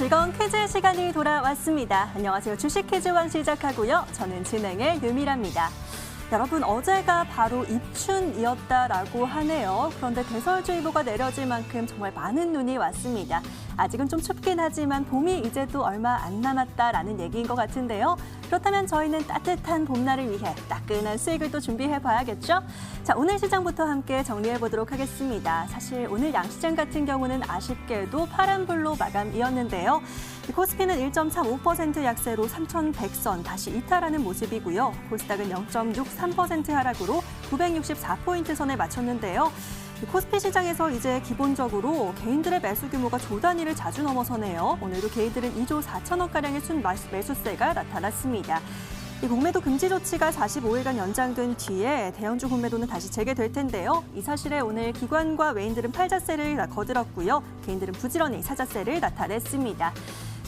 즐거운 퀴즈 시간이 돌아왔습니다. 안녕하세요. 주식 퀴즈왕 시작하고요. 저는 진행의 유미라입니다. 여러분, 어제가 바로 입춘이었다라고 하네요. 그런데 대설주의보가 내려질 만큼 정말 많은 눈이 왔습니다. 아직은 좀 춥긴 하지만 봄이 이제 또 얼마 안 남았다라는 얘기인 것 같은데요. 그렇다면 저희는 따뜻한 봄날을 위해 따끈한 수익을 또 준비해봐야겠죠? 자, 오늘 시장부터 함께 정리해보도록 하겠습니다. 사실 오늘 양시장 같은 경우는 아쉽게도 파란불로 마감이었는데요. 코스피는 1.35% 약세로 3,100선 다시 이탈하는 모습이고요. 코스닥은 0.63% 하락으로 964포인트 선에 맞췄는데요. 코스피 시장에서 이제 기본적으로 개인들의 매수 규모가 조 단위를 자주 넘어서네요. 오늘도 개인들은 2조 4천억가량의 순매수세가 나타났습니다. 이 공매도 금지 조치가 45일간 연장된 뒤에 대형주 공매도는 다시 재개될 텐데요. 이 사실에 오늘 기관과 외인들은 팔자세를 거들었고요. 개인들은 부지런히 사자세를 나타냈습니다.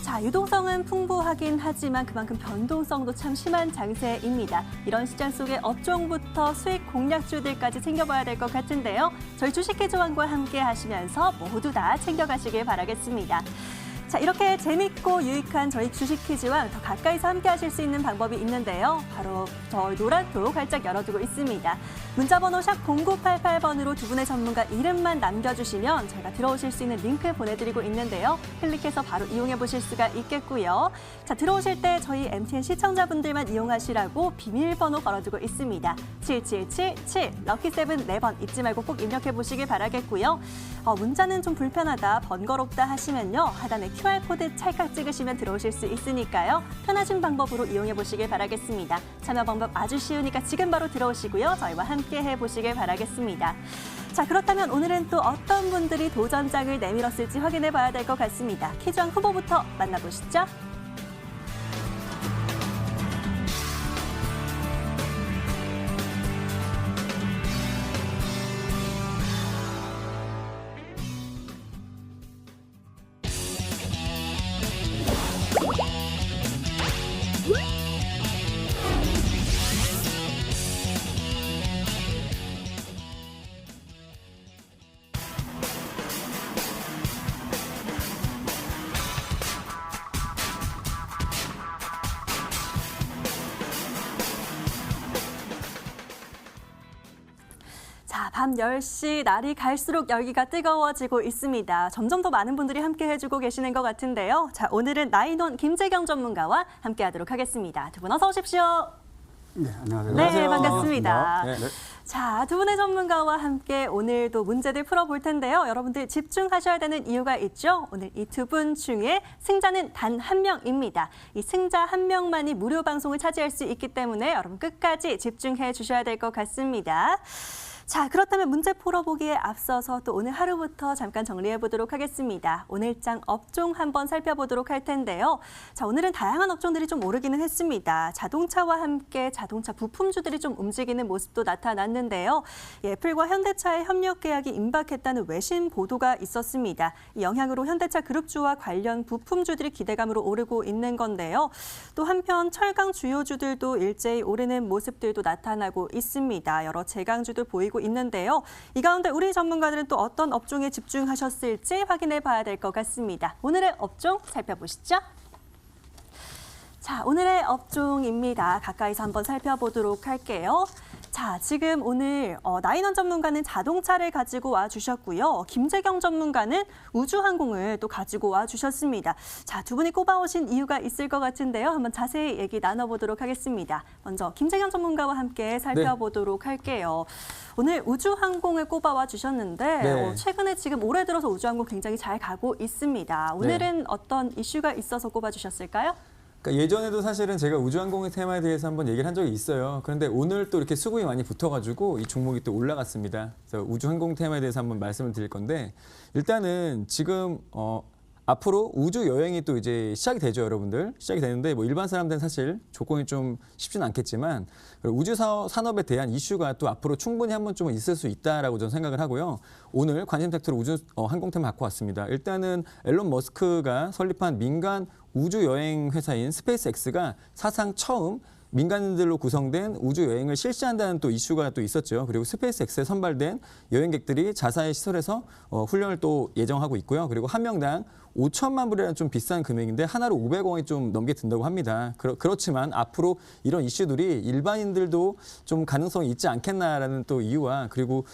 자, 유동성은 풍부하긴 하지만 그만큼 변동성도 참 심한 장세입니다. 이런 시장 속의 업종부터 수익 공략주들까지 챙겨봐야 될 것 같은데요. 저희 주식회조왕과 함께 하시면서 모두 다 챙겨가시길 바라겠습니다. 자, 이렇게 재밌고 유익한 저희 주식 퀴즈와 더 가까이서 함께 하실 수 있는 방법이 있는데요. 바로 저희 노란톡 활짝 열어두고 있습니다. 문자번호 샵 0988번으로 두 분의 전문가 이름만 남겨주시면 저희가 들어오실 수 있는 링크 보내드리고 있는데요. 클릭해서 바로 이용해 보실 수가 있겠고요. 자, 들어오실 때 저희 MTN 시청자분들만 이용하시라고 비밀번호 걸어두고 있습니다. 7777 럭키7 4번 잊지 말고 꼭 입력해 보시길 바라겠고요. 문자는 좀 불편하다, 번거롭다 하시면요. 하단에 QR코드 찰칵 찍으시면 들어오실 수 있으니까요. 편하신 방법으로 이용해 보시길 바라겠습니다. 참여 방법 아주 쉬우니까 지금 바로 들어오시고요. 저희와 함께 해보시길 바라겠습니다. 자, 그렇다면 오늘은 또 어떤 분들이 도전장을 내밀었을지 확인해 봐야 될 것 같습니다. 퀴즈왕 후보부터 만나보시죠. 자, 밤 10시 날이 갈수록 열기가 뜨거워지고 있습니다. 점점 더 많은 분들이 함께 해주고 계시는 것 같은데요. 자, 오늘은 나인원 김재경 전문가와 함께 하도록 하겠습니다. 두 분 어서 오십시오. 네, 안녕하세요. 네, 반갑습니다. 네. 자, 두 분의 전문가와 함께 오늘도 문제들 풀어볼 텐데요. 여러분들 집중하셔야 되는 이유가 있죠. 오늘 이 두 분 중에 승자는 단 한 명입니다. 이 승자 한 명만이 무료 방송을 차지할 수 있기 때문에 여러분 끝까지 집중해 주셔야 될 것 같습니다. 자, 그렇다면 문제 풀어보기에 앞서서 또 오늘 하루부터 잠깐 정리해 보도록 하겠습니다. 오늘장 업종 한번 살펴보도록 할 텐데요. 자, 오늘은 다양한 업종들이 좀 오르기는 했습니다. 자동차와 함께 자동차 부품주들이 좀 움직이는 모습도 나타났는데요. 애플과 현대차의 협력 계약이 임박했다는 외신 보도가 있었습니다. 이 영향으로 현대차 그룹주와 관련 부품주들이 기대감으로 오르고 있는 건데요. 또 한편 철강 주요주들도 일제히 오르는 모습들도 나타나고 있습니다. 여러 재강주도 보이고 있는데요. 이 가운데 우리 전문가들은 또 어떤 업종에 집중하셨을지 확인해 봐야 될 것 같습니다. 오늘의 업종 살펴보시죠. 자, 오늘의 업종입니다. 가까이서 한번 살펴보도록 할게요. 자, 지금 오늘 나인원 전문가는 자동차를 가지고 와주셨고요. 김재경 전문가는 우주항공을 또 가지고 와주셨습니다. 자, 두 분이 꼽아오신 이유가 있을 것 같은데요. 한번 자세히 얘기 나눠보도록 하겠습니다. 먼저 김재경 전문가와 함께 살펴보도록 할게요. 오늘 우주항공을 꼽아와 주셨는데 최근에 지금 올해 들어서 우주항공 굉장히 잘 가고 있습니다. 오늘은 어떤 이슈가 있어서 꼽아주셨을까요? 그러니까 예전에도 사실은 제가 우주항공의 테마에 대해서 한번 얘기를 한 적이 있어요. 그런데 오늘 또 이렇게 수급이 많이 붙어가지고 이 종목이 또 올라갔습니다. 그래서 우주항공 테마에 대해서 한번 말씀을 드릴 건데 일단은 지금 앞으로 우주 여행이 또 이제 시작이 되죠, 여러분들. 시작이 되는데 뭐 일반 사람들은 사실 조건이 좀 쉽지는 않겠지만 우주 산업에 대한 이슈가 또 앞으로 충분히 한 번쯤은 있을 수 있다라고 저는 생각을 하고요. 오늘 관심 팩트로 우주 항공 테마 갖고 왔습니다. 일단은 앨런 머스크가 설립한 민간 우주 여행 회사인 스페이스X가 사상 처음 민간인들로 구성된 우주 여행을 실시한다는 또 이슈가 또 있었죠. 그리고 스페이스X에 선발된 여행객들이 자사의 시설에서 훈련을 또 예정하고 있고요. 그리고 한 명당 5천만 불이라는 좀 비싼 금액인데 하나로 500원이 좀 넘게 든다고 합니다. 그렇지만 앞으로 이런 이슈들이 일반인들도 좀 가능성이 있지 않겠나라는 또 이유와 그리고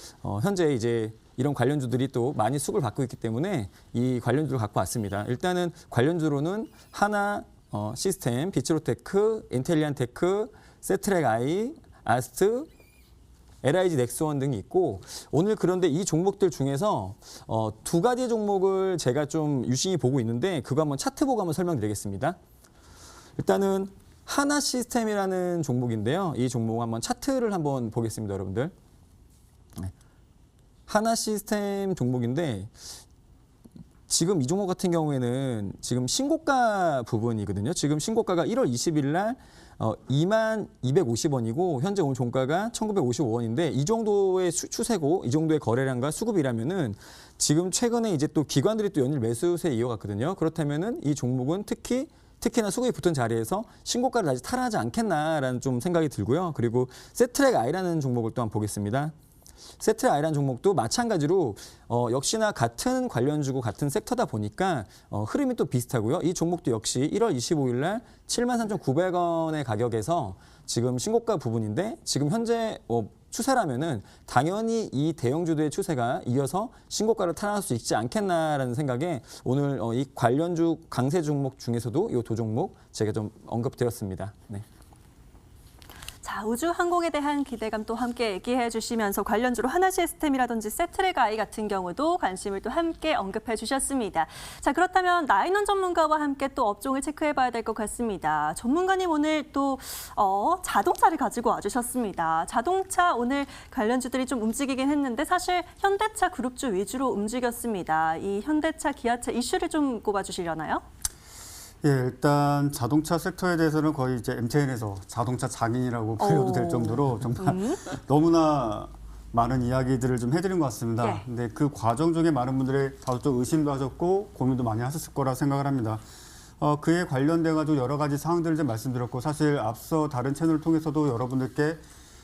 현재 이제 이런 관련주들이 또 많이 수급을 받고 있기 때문에 이 관련주를 갖고 왔습니다. 일단은 관련주로는 하나 시스템, 비츠로테크, 인텔리안테크, 세트랙I, 아스트, LIG 넥스원 등이 있고 오늘 그런데 이 종목들 중에서 두 가지 종목을 제가 좀 유심히 보고 있는데 그거 한번 차트 보고 한번 설명드리겠습니다. 일단은 하나 시스템이라는 종목인데요. 이 종목 한번 차트를 한번 보겠습니다, 여러분들. 하나 시스템 종목인데 지금 이 종목 같은 경우에는 지금 신고가 부분이거든요. 지금 신고가가 1월 20일 날 2250원이고 현재 오늘 종가가 1955원인데 이 정도의 추세고 이 정도의 거래량과 수급이라면은 지금 최근에 이제 또 기관들이 또 연일 매수세 이어갔거든요. 그렇다면은 이 종목은 특히나 수급이 붙은 자리에서 신고가를 다시 탈환하지 않겠나라는 좀 생각이 들고요. 그리고 세트랙I라는 종목을 또 한번 보겠습니다. 세트랙I라는 종목도 마찬가지로 역시나 같은 관련주고 같은 섹터다 보니까 흐름이 또 비슷하고요. 이 종목도 역시 1월 25일 날 73,900원의 가격에서 지금 신고가 부분인데 지금 현재 추세라면은 당연히 이 대형주들의 추세가 이어서 신고가를 탈환할 수 있지 않겠나라는 생각에 오늘 이 관련주 강세 종목 중에서도 이 두 종목 제가 좀 언급드렸습니다. 네. 자, 우주항공에 대한 기대감 또 함께 얘기해 주시면서 관련주로 하나시스템이라든지 세트랙I 같은 경우도 관심을 또 함께 언급해 주셨습니다. 자, 그렇다면 나인원 전문가와 함께 또 업종을 체크해 봐야 될 것 같습니다. 전문가님 오늘 또 자동차를 가지고 와주셨습니다. 자동차 오늘 관련주들이 좀 움직이긴 했는데 사실 현대차 그룹주 위주로 움직였습니다. 이 현대차, 기아차 이슈를 좀 꼽아주시려나요? 예, 일단 자동차 섹터에 대해서는 거의 이제 MTN에서 자동차 장인이라고 불려도 될 정도로 정말 너무나 많은 이야기들을 좀 해드린 것 같습니다. 예. 근데 그 과정 중에 많은 분들이 다소 좀 의심도 하셨고 고민도 많이 하셨을 거라 생각을 합니다. 그에 관련돼 가지고 여러 가지 사항들을 좀 말씀드렸고 사실 앞서 다른 채널을 통해서도 여러분들께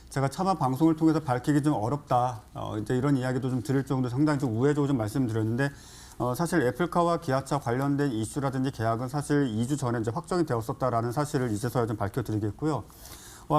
제가 차마 방송을 통해서 밝히기 좀 어렵다. 이제 이런 이야기도 좀 드릴 정도 상당히 좀 우회적으로 좀 말씀드렸는데 사실 애플카와 기아차 관련된 이슈라든지 계약은 사실 2주 전에 이제 확정이 되었었다라는 사실을 이제서야 좀 밝혀드리겠고요.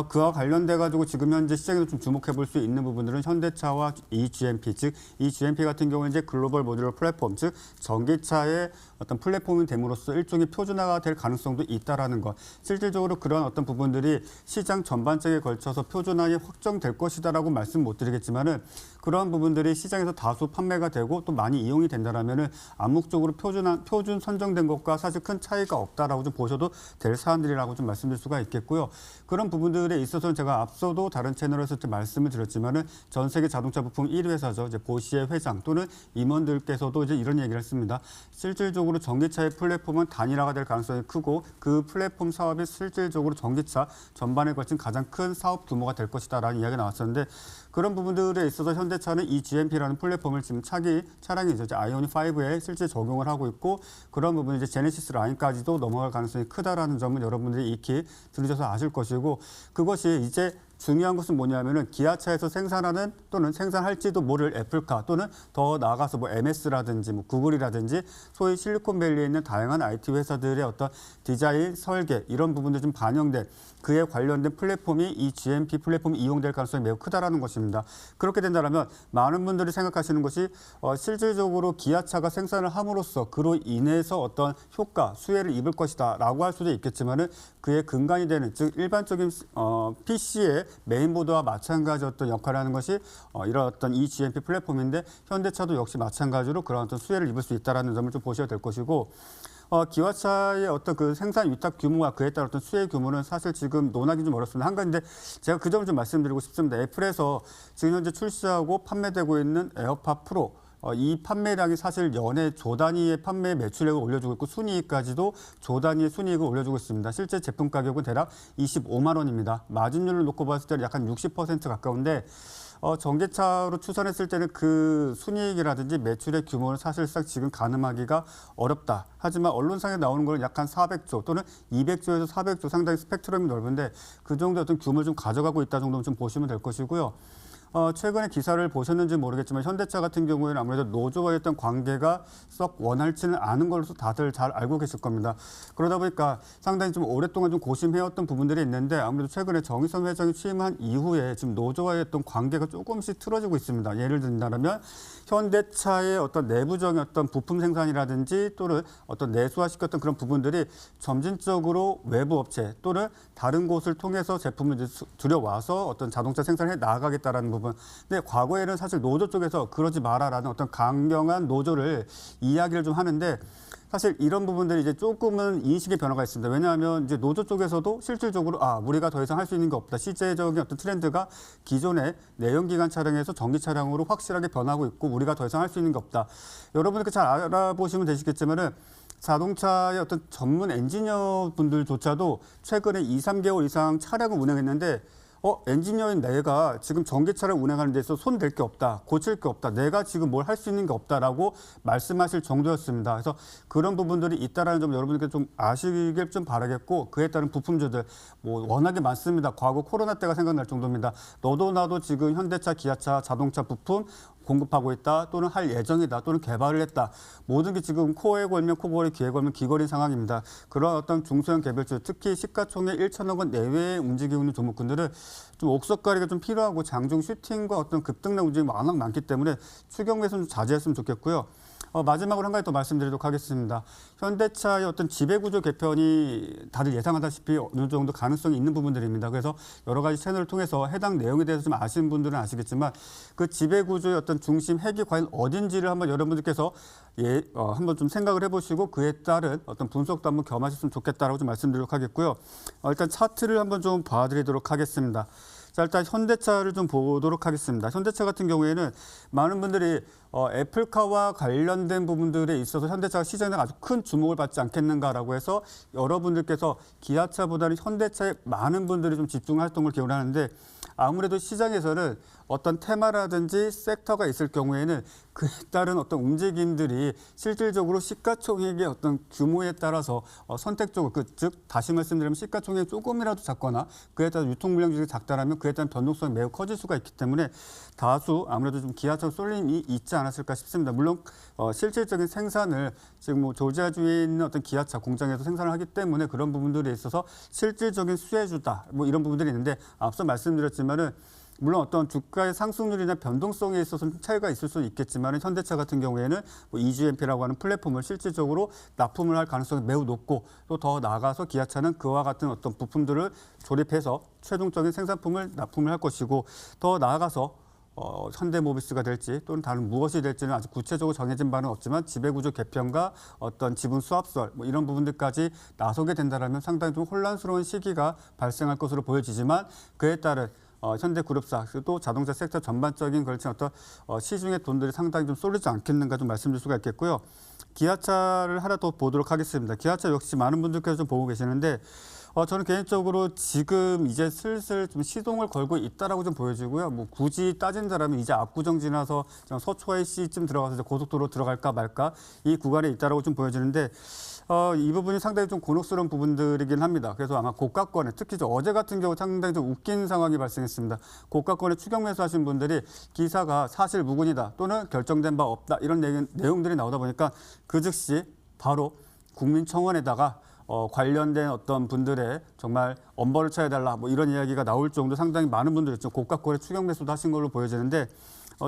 그와 관련돼 가지고 지금 현재 시장에서 좀 주목해 볼 수 있는 부분들은 현대차와 eGMP, 즉 eGMP 같은 경우는 이제 글로벌 모듈러 플랫폼, 즉 전기차의 어떤 플랫폼이 됨으로써 일종의 표준화가 될 가능성도 있다라는 것. 실질적으로 그런 어떤 부분들이 시장 전반적에 걸쳐서 표준화에 확정될 것이다라고 말씀 못 드리겠지만은 그러한 부분들이 시장에서 다수 판매가 되고 또 많이 이용이 된다라면은 암묵적으로 표준 선정된 것과 사실 큰 차이가 없다라고 좀 보셔도 될 사안들이라고 좀 말씀드릴 수가 있겠고요. 그런 부분들에 있어서는 제가 앞서도 다른 채널에서 말씀을 드렸지만은 전 세계 자동차 부품 1위 회사죠. 이제 보시의 회장 또는 임원들께서도 이제 이런 얘기를 했습니다. 실질적으로 전기차의 플랫폼은 단일화가 될 가능성이 크고 그 플랫폼 사업이 실질적으로 전기차 전반에 걸친 가장 큰 사업 규모가 될 것이다라는 이야기가 나왔었는데 그런 부분들에 있어서 현대차는 이 GMP라는 플랫폼을 지금 차기 차량이죠. 이제 아이오닉 5에 실제 적용을 하고 있고 그런 부분이 이제 제네시스 라인까지도 넘어갈 가능성이 크다라는 점은 여러분들이 익히 들으셔서 아실 것이고 그것이 이제 중요한 것은 뭐냐면은 기아차에서 생산하는 또는 생산할지도 모를 애플카 또는 더 나아가서 뭐 MS라든지 뭐 구글이라든지 소위 실리콘밸리에 있는 다양한 IT 회사들의 어떤 디자인, 설계 이런 부분들이 좀 반영된 그에 관련된 플랫폼이 이 GMP 플랫폼이 이용될 가능성이 매우 크다라는 것입니다. 그렇게 된다면 많은 분들이 생각하시는 것이 실질적으로 기아차가 생산을 함으로써 그로 인해서 어떤 효과, 수혜를 입을 것이다라고 할 수도 있겠지만은 그의 근간이 되는 즉 일반적인 PC의 메인보드와 마찬가지 어떤 역할을 하는 것이 이런 어떤 이 GMP 플랫폼인데 현대차도 역시 마찬가지로 그런 어떤 수혜를 입을 수 있다라는 점을 좀 보셔야 될 것이고 기아차의 어떤 그 생산 위탁 규모와 그에 따른 어떤 수혜 규모는 사실 지금 논하기 좀 어렵습니다. 한 가지인데 제가 그 점을 좀 말씀드리고 싶습니다. 애플에서 지금 현재 출시하고 판매되고 있는 에어팟 프로 이 판매량이 사실 연에 조 단위의 판매 매출액을 올려주고 있고 순이익까지도 조 단위의 순이익을 올려주고 있습니다. 실제 제품 가격은 대략 25만 원입니다. 마진율을 놓고 봤을 때 약간 60% 가까운데 전기차로 추선했을 때는 그 순이익이라든지 매출의 규모를 사실상 지금 가늠하기가 어렵다. 하지만 언론상에 나오는 걸 약 한 400조 또는 200조에서 400조 상당히 스펙트럼이 넓은데 그 정도 어떤 규모를 좀 가져가고 있다 정도는 좀 보시면 될 것이고요. 최근에 기사를 보셨는지 모르겠지만 현대차 같은 경우에는 아무래도 노조와의 어떤 관계가 썩 원활치는 않은 걸로 다들 잘 알고 계실 겁니다. 그러다 보니까 상당히 좀 오랫동안 좀 고심해왔던 부분들이 있는데 아무래도 최근에 정의선 회장이 취임한 이후에 지금 노조와의 어떤 관계가 조금씩 틀어지고 있습니다. 예를 든다면 현대차의 어떤 내부적인 어떤 부품 생산이라든지 또는 어떤 내수화시켰던 그런 부분들이 점진적으로 외부 업체 또는 다른 곳을 통해서 제품을 이제 들여와서 어떤 자동차 생산을 해 나아가겠다라는 부분. 근데 과거에는 사실 노조 쪽에서 그러지 마라라는 어떤 강경한 노조를 이야기를 좀 하는데 사실 이런 부분들이 이제 조금은 인식의 변화가 있습니다. 왜냐하면 이제 노조 쪽에서도 실질적으로 우리가 더 이상 할 수 있는 게 없다. 실제적인 어떤 트렌드가 기존의 내연기관 차량에서 전기 차량으로 확실하게 변하고 있고 우리가 더 이상 할 수 있는 게 없다. 여러분들께 잘 알아보시면 되시겠지만은 자동차의 어떤 전문 엔지니어 분들조차도 최근에 2, 3개월 이상 차량을 운행했는데 엔지니어인 내가 지금 전기차를 운행하는 데 있어서 손댈 게 없다, 고칠 게 없다, 내가 지금 뭘 할 수 있는 게 없다라고 말씀하실 정도였습니다. 그래서 그런 부분들이 있다라는 점 여러분들께 좀 아시길 좀 바라겠고 그에 따른 부품주들 워낙에 많습니다. 과거 코로나 때가 생각날 정도입니다. 너도 나도 지금 현대차, 기아차, 자동차 부품 공급하고 있다 또는 할 예정이다 또는 개발을 했다. 모든 게 지금 코에 걸면 코걸이, 귀에 걸면 귀걸인 상황입니다. 그런 어떤 중소형 개별주 특히 시가총액 1천억 원 내외에 움직이고 있는 종목군들은 좀 옥석가리가 좀 필요하고 장중 슈팅과 어떤 급등락 움직임이 워낙 많기 때문에 추격 매수는 좀 자제했으면 좋겠고요. 마지막으로 한 가지 더 말씀드리도록 하겠습니다. 현대차의 어떤 지배구조 개편이 다들 예상하다시피 어느 정도 가능성이 있는 부분들입니다. 그래서 여러 가지 채널을 통해서 해당 내용에 대해서 좀 아시는 분들은 아시겠지만 그 지배구조의 어떤 중심 핵이 과연 어딘지를 한번 여러분들께서 한번 좀 생각을 해보시고 그에 따른 어떤 분석도 한번 겸하셨으면 좋겠다라고 좀 말씀드리도록 하겠고요. 일단 차트를 한번 좀 봐드리도록 하겠습니다. 자, 일단 현대차를 좀 보도록 하겠습니다. 현대차 같은 경우에는 많은 분들이 애플카와 관련된 부분들에 있어서 현대차가 시장에 아주 큰 주목을 받지 않겠는가라고 해서 여러분들께서 기아차보다는 현대차에 많은 분들이 좀 집중 활동을 기울하는데 아무래도 시장에서는 어떤 테마라든지 섹터가 있을 경우에는 그에 따른 어떤 움직임들이 실질적으로 시가총액의 어떤 규모에 따라서 선택적으로 즉 다시 말씀드리면 시가총액이 조금이라도 작거나 그에 따라 유통물량이 작다라면 그에 따른 변동성이 매우 커질 수가 있기 때문에 다수 아무래도 좀 기아차 쏠림이 있지 않았을까 싶습니다. 물론 실질적인 생산을 지금 조지아주에 있는 어떤 기아차 공장에서 생산을 하기 때문에 그런 부분들에 있어서 실질적인 수혜주다 이런 부분들이 있는데 앞서 말씀드렸지만은 물론 어떤 주가의 상승률이나 변동성에 있어서 차이가 있을 수는 있겠지만 현대차 같은 경우에는 EGMP라고 하는 플랫폼을 실질적으로 납품을 할 가능성이 매우 높고 또 더 나아가서 기아차는 그와 같은 어떤 부품들을 조립해서 최종적인 생산품을 납품을 할 것이고 더 나아가서 현대모비스가 될지 또는 다른 무엇이 될지는 아직 구체적으로 정해진 바는 없지만 지배구조 개편과 어떤 지분 수합설 이런 부분들까지 나서게 된다면 상당히 좀 혼란스러운 시기가 발생할 것으로 보여지지만 그에 따른 현대그룹사 또 자동차 섹터 전반적인 걸친 어떤 시중의 돈들이 상당히 좀 쏠리지 않겠는가 좀 말씀드릴 수가 있겠고요. 기아차를 하나 더 보도록 하겠습니다. 기아차 역시 많은 분들께서 좀 보고 계시는데 저는 개인적으로 지금 이제 슬슬 좀 시동을 걸고 있다라고 좀 보여지고요. 굳이 따진다라면 이제 압구정 지나서 서초와 C쯤 들어가서 이제 고속도로 들어갈까 말까 이 구간에 있다라고 좀 보여지는데 이 부분이 상당히 좀 곤혹스러운 부분들이긴 합니다. 그래서 아마 고가권에 특히 어제 같은 경우 상당히 좀 웃긴 상황이 발생했습니다. 고가권에 추격 매수하신 분들이 기사가 사실 무근이다 또는 결정된 바 없다 이런 내용들이 나오다 보니까 그 즉시 바로 국민청원에다가 관련된 어떤 분들의 정말 엄벌을 쳐야달라 이런 이야기가 나올 정도 상당히 많은 분들이 있죠. 고가권에 추격 매수도 하신 걸로 보여지는데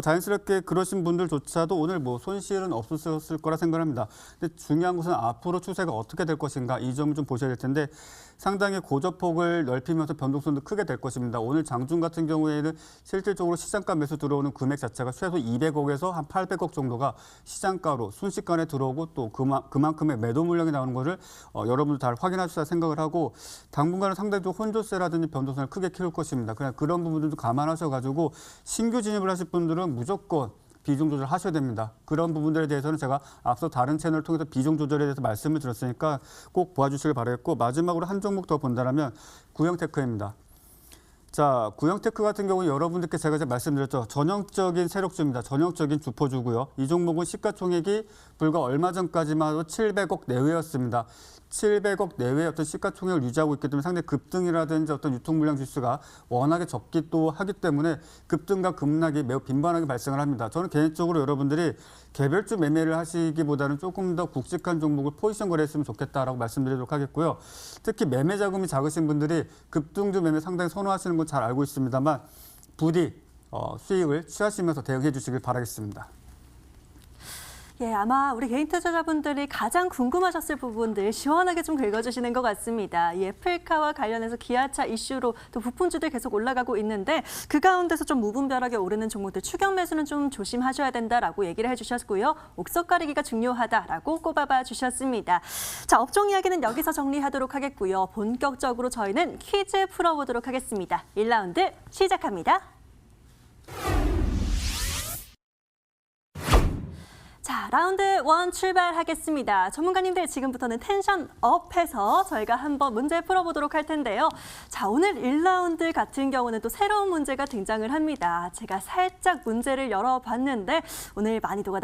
자연스럽게 그러신 분들조차도 오늘 손실은 없었을 거라 생각합니다. 근데 중요한 것은 앞으로 추세가 어떻게 될 것인가 이 점을 좀 보셔야 될 텐데 상당히 고저폭을 넓히면서 변동성도 크게 될 것입니다. 오늘 장중 같은 경우에는 실질적으로 시장가 매수 들어오는 금액 자체가 최소 200억에서 한 800억 정도가 시장가로 순식간에 들어오고 또 그만큼의 매도 물량이 나오는 것을 여러분들 다 확인하시다 생각을 하고 당분간은 상당히 좀 혼조세라든지 변동성을 크게 키울 것입니다. 그냥 그런 부분들도 감안하셔가지고 신규 진입을 하실 분들은 무조건 비중 조절을 하셔야 됩니다. 그런 부분들에 대해서는 제가 앞서 다른 채널을 통해서 비중 조절에 대해서 말씀을 드렸으니까 꼭 보아주시길 바라겠고 마지막으로 한 종목 더 본다면 구형테크입니다. 자, 구형테크 같은 경우는 여러분들께 제가 이제 말씀드렸죠. 전형적인 세력주입니다. 전형적인 주포주고요. 이 종목은 시가총액이 불과 얼마 전까지만 해도 700억 내외였습니다. 700억 내외의 어떤 시가총액을 유지하고 있기 때문에 상당히 급등이라든지 어떤 유통물량 지수가 워낙에 적기도 하기 때문에 급등과 급락이 매우 빈번하게 발생을 합니다. 저는 개인적으로 여러분들이 개별주 매매를 하시기보다는 조금 더 굵직한 종목을 포지션 거래했으면 좋겠다라고 말씀드리도록 하겠고요. 특히 매매 자금이 작으신 분들이 급등주 매매 상당히 선호하시는 건 잘 알고 있습니다만 부디 수익을 취하시면서 대응해 주시길 바라겠습니다. 예, 아마 우리 개인 투자자분들이 가장 궁금하셨을 부분들 시원하게 좀 긁어주시는 것 같습니다. 이 애플카와 관련해서 기아차 이슈로 또 부품주들 계속 올라가고 있는데 그 가운데서 좀 무분별하게 오르는 종목들 추격 매수는 좀 조심하셔야 된다라고 얘기를 해주셨고요. 옥석 가리기가 중요하다라고 꼽아봐 주셨습니다. 자, 업종 이야기는 여기서 정리하도록 하겠고요. 본격적으로 저희는 퀴즈 풀어보도록 하겠습니다. 1라운드 시작합니다. 자, 라운드 1 출발하겠습니다. 전문가님들 지금부터는 텐션 업해서 저희가 한번 문제 풀어보도록 할 텐데요. 자, 오늘 1라운드 같은 경우는 또 새로운 문제가 등장을 합니다. 제가 살짝 문제를 열어봤는데 오늘 난이도가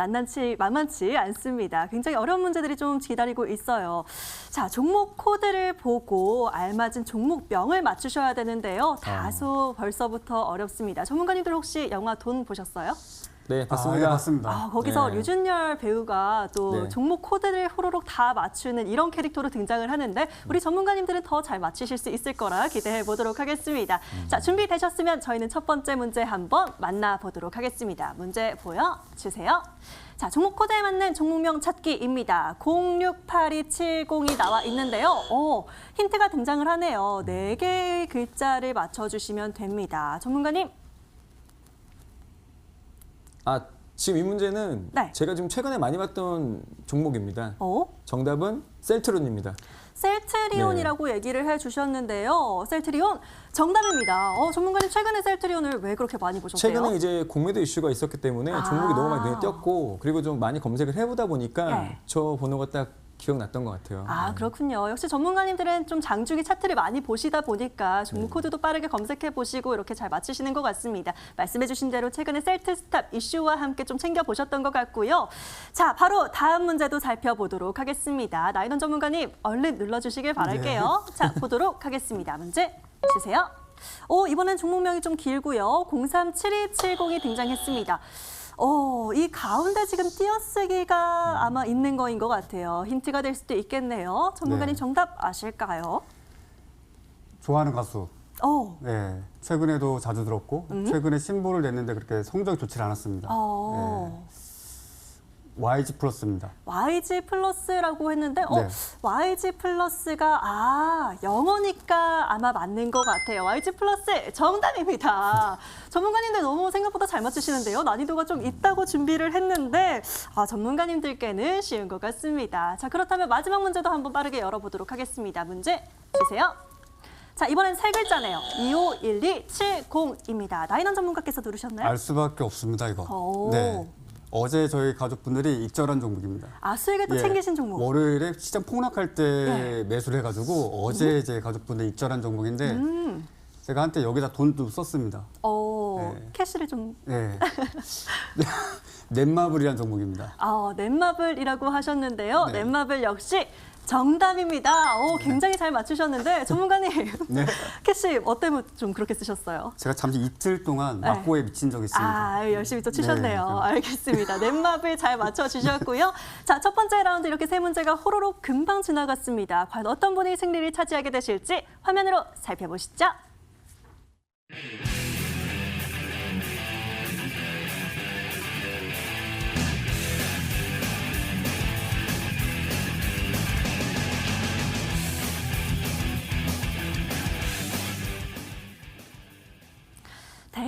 만만치 않습니다. 굉장히 어려운 문제들이 좀 기다리고 있어요. 자, 종목 코드를 보고 알맞은 종목명을 맞추셔야 되는데요. 다소 벌써부터 어렵습니다. 전문가님들 혹시 영화 돈 보셨어요? 네, 봤습니다. 예, 맞습니다. 거기서 네. 류준열 배우가 또 네. 종목 코드를 호로록 다 맞추는 이런 캐릭터로 등장을 하는데 우리 전문가님들은 더 잘 맞추실 수 있을 거라 기대해 보도록 하겠습니다. 자, 준비되셨으면 저희는 첫 번째 문제 한번 만나보도록 하겠습니다. 문제 보여주세요. 자, 종목 코드에 맞는 종목명 찾기입니다. 068270이 나와 있는데요. 힌트가 등장을 하네요. 4개의 글자를 맞춰주시면 됩니다. 전문가님. 지금 이 문제는 네. 제가 지금 최근에 많이 봤던 종목입니다. 정답은 셀트론입니다. 셀트리온이라고 얘기를 해주셨는데요. 셀트리온 정답입니다. 전문가님 최근에 셀트리온을 왜 그렇게 많이 보셨어요? 최근에 이제 공매도 이슈가 있었기 때문에 종목이 너무 많이 눈에 띄었고 그리고 좀 많이 검색을 해보다 보니까 네. 저 번호가 딱 기억났던 것 같아요. 그렇군요. 역시 전문가님들은 좀 장중에 차트를 많이 보시다 보니까 종목 코드도 빠르게 검색해 보시고 이렇게 잘 맞추시는 것 같습니다. 말씀해 주신 대로 최근에 셀트스탑 이슈와 함께 좀 챙겨보셨던 것 같고요. 자, 바로 다음 문제도 살펴보도록 하겠습니다. 나인원 전문가님 얼른 눌러주시길 바랄게요. 자, 보도록 하겠습니다. 문제 주세요. 이번엔 종목명이 좀 길고요. 037270이 등장했습니다. 이 가운데 지금 띄어쓰기가 아마 있는 거인 것 같아요. 힌트가 될 수도 있겠네요. 전문가님 네. 정답 아실까요? 좋아하는 가수. 네. 최근에도 자주 들었고 최근에 신보를 냈는데 그렇게 성적이 좋지 않았습니다. YG 플러스입니다. YG 플러스라고 했는데 네. YG 플러스가 영어니까 아마 맞는 것 같아요. YG 플러스 정답입니다. 전문가님들 너무 생각보다 잘 맞추시는데요. 난이도가 좀 있다고 준비를 했는데 전문가님들께는 쉬운 것 같습니다. 자, 그렇다면 마지막 문제도 한번 빠르게 열어보도록 하겠습니다. 문제 주세요. 자, 이번엔 세 글자네요. 251270입니다. 나인원 전문가께서 들으셨나요? 알 수밖에 없습니다, 이거. 네. 어제 저희 가족분들이 익절한 종목입니다. 수익을 또 챙기신 종목. 월요일에 시장 폭락할 때 매수를 해가지고 어제 제 가족분들 익절한 종목인데 제가 한때 여기다 돈도 썼습니다. 네. 캐시를 좀. 네. 넷마블이라는 종목입니다. 넷마블이라고 하셨는데요. 네. 넷마블 역시 정답입니다. 굉장히 잘 맞추셨는데 전문가님 네. 캐시 뭐 때문에 좀 그렇게 쓰셨어요? 제가 잠시 이틀 동안 막고에 미친 적이 있습니다. 열심히 또 치셨네요. 네. 알겠습니다. 넷마블 잘 맞춰주셨고요. 자, 첫 번째 라운드 이렇게 세 문제가 호로록 금방 지나갔습니다. 과연 어떤 분이 승리를 차지하게 되실지 화면으로 살펴보시죠.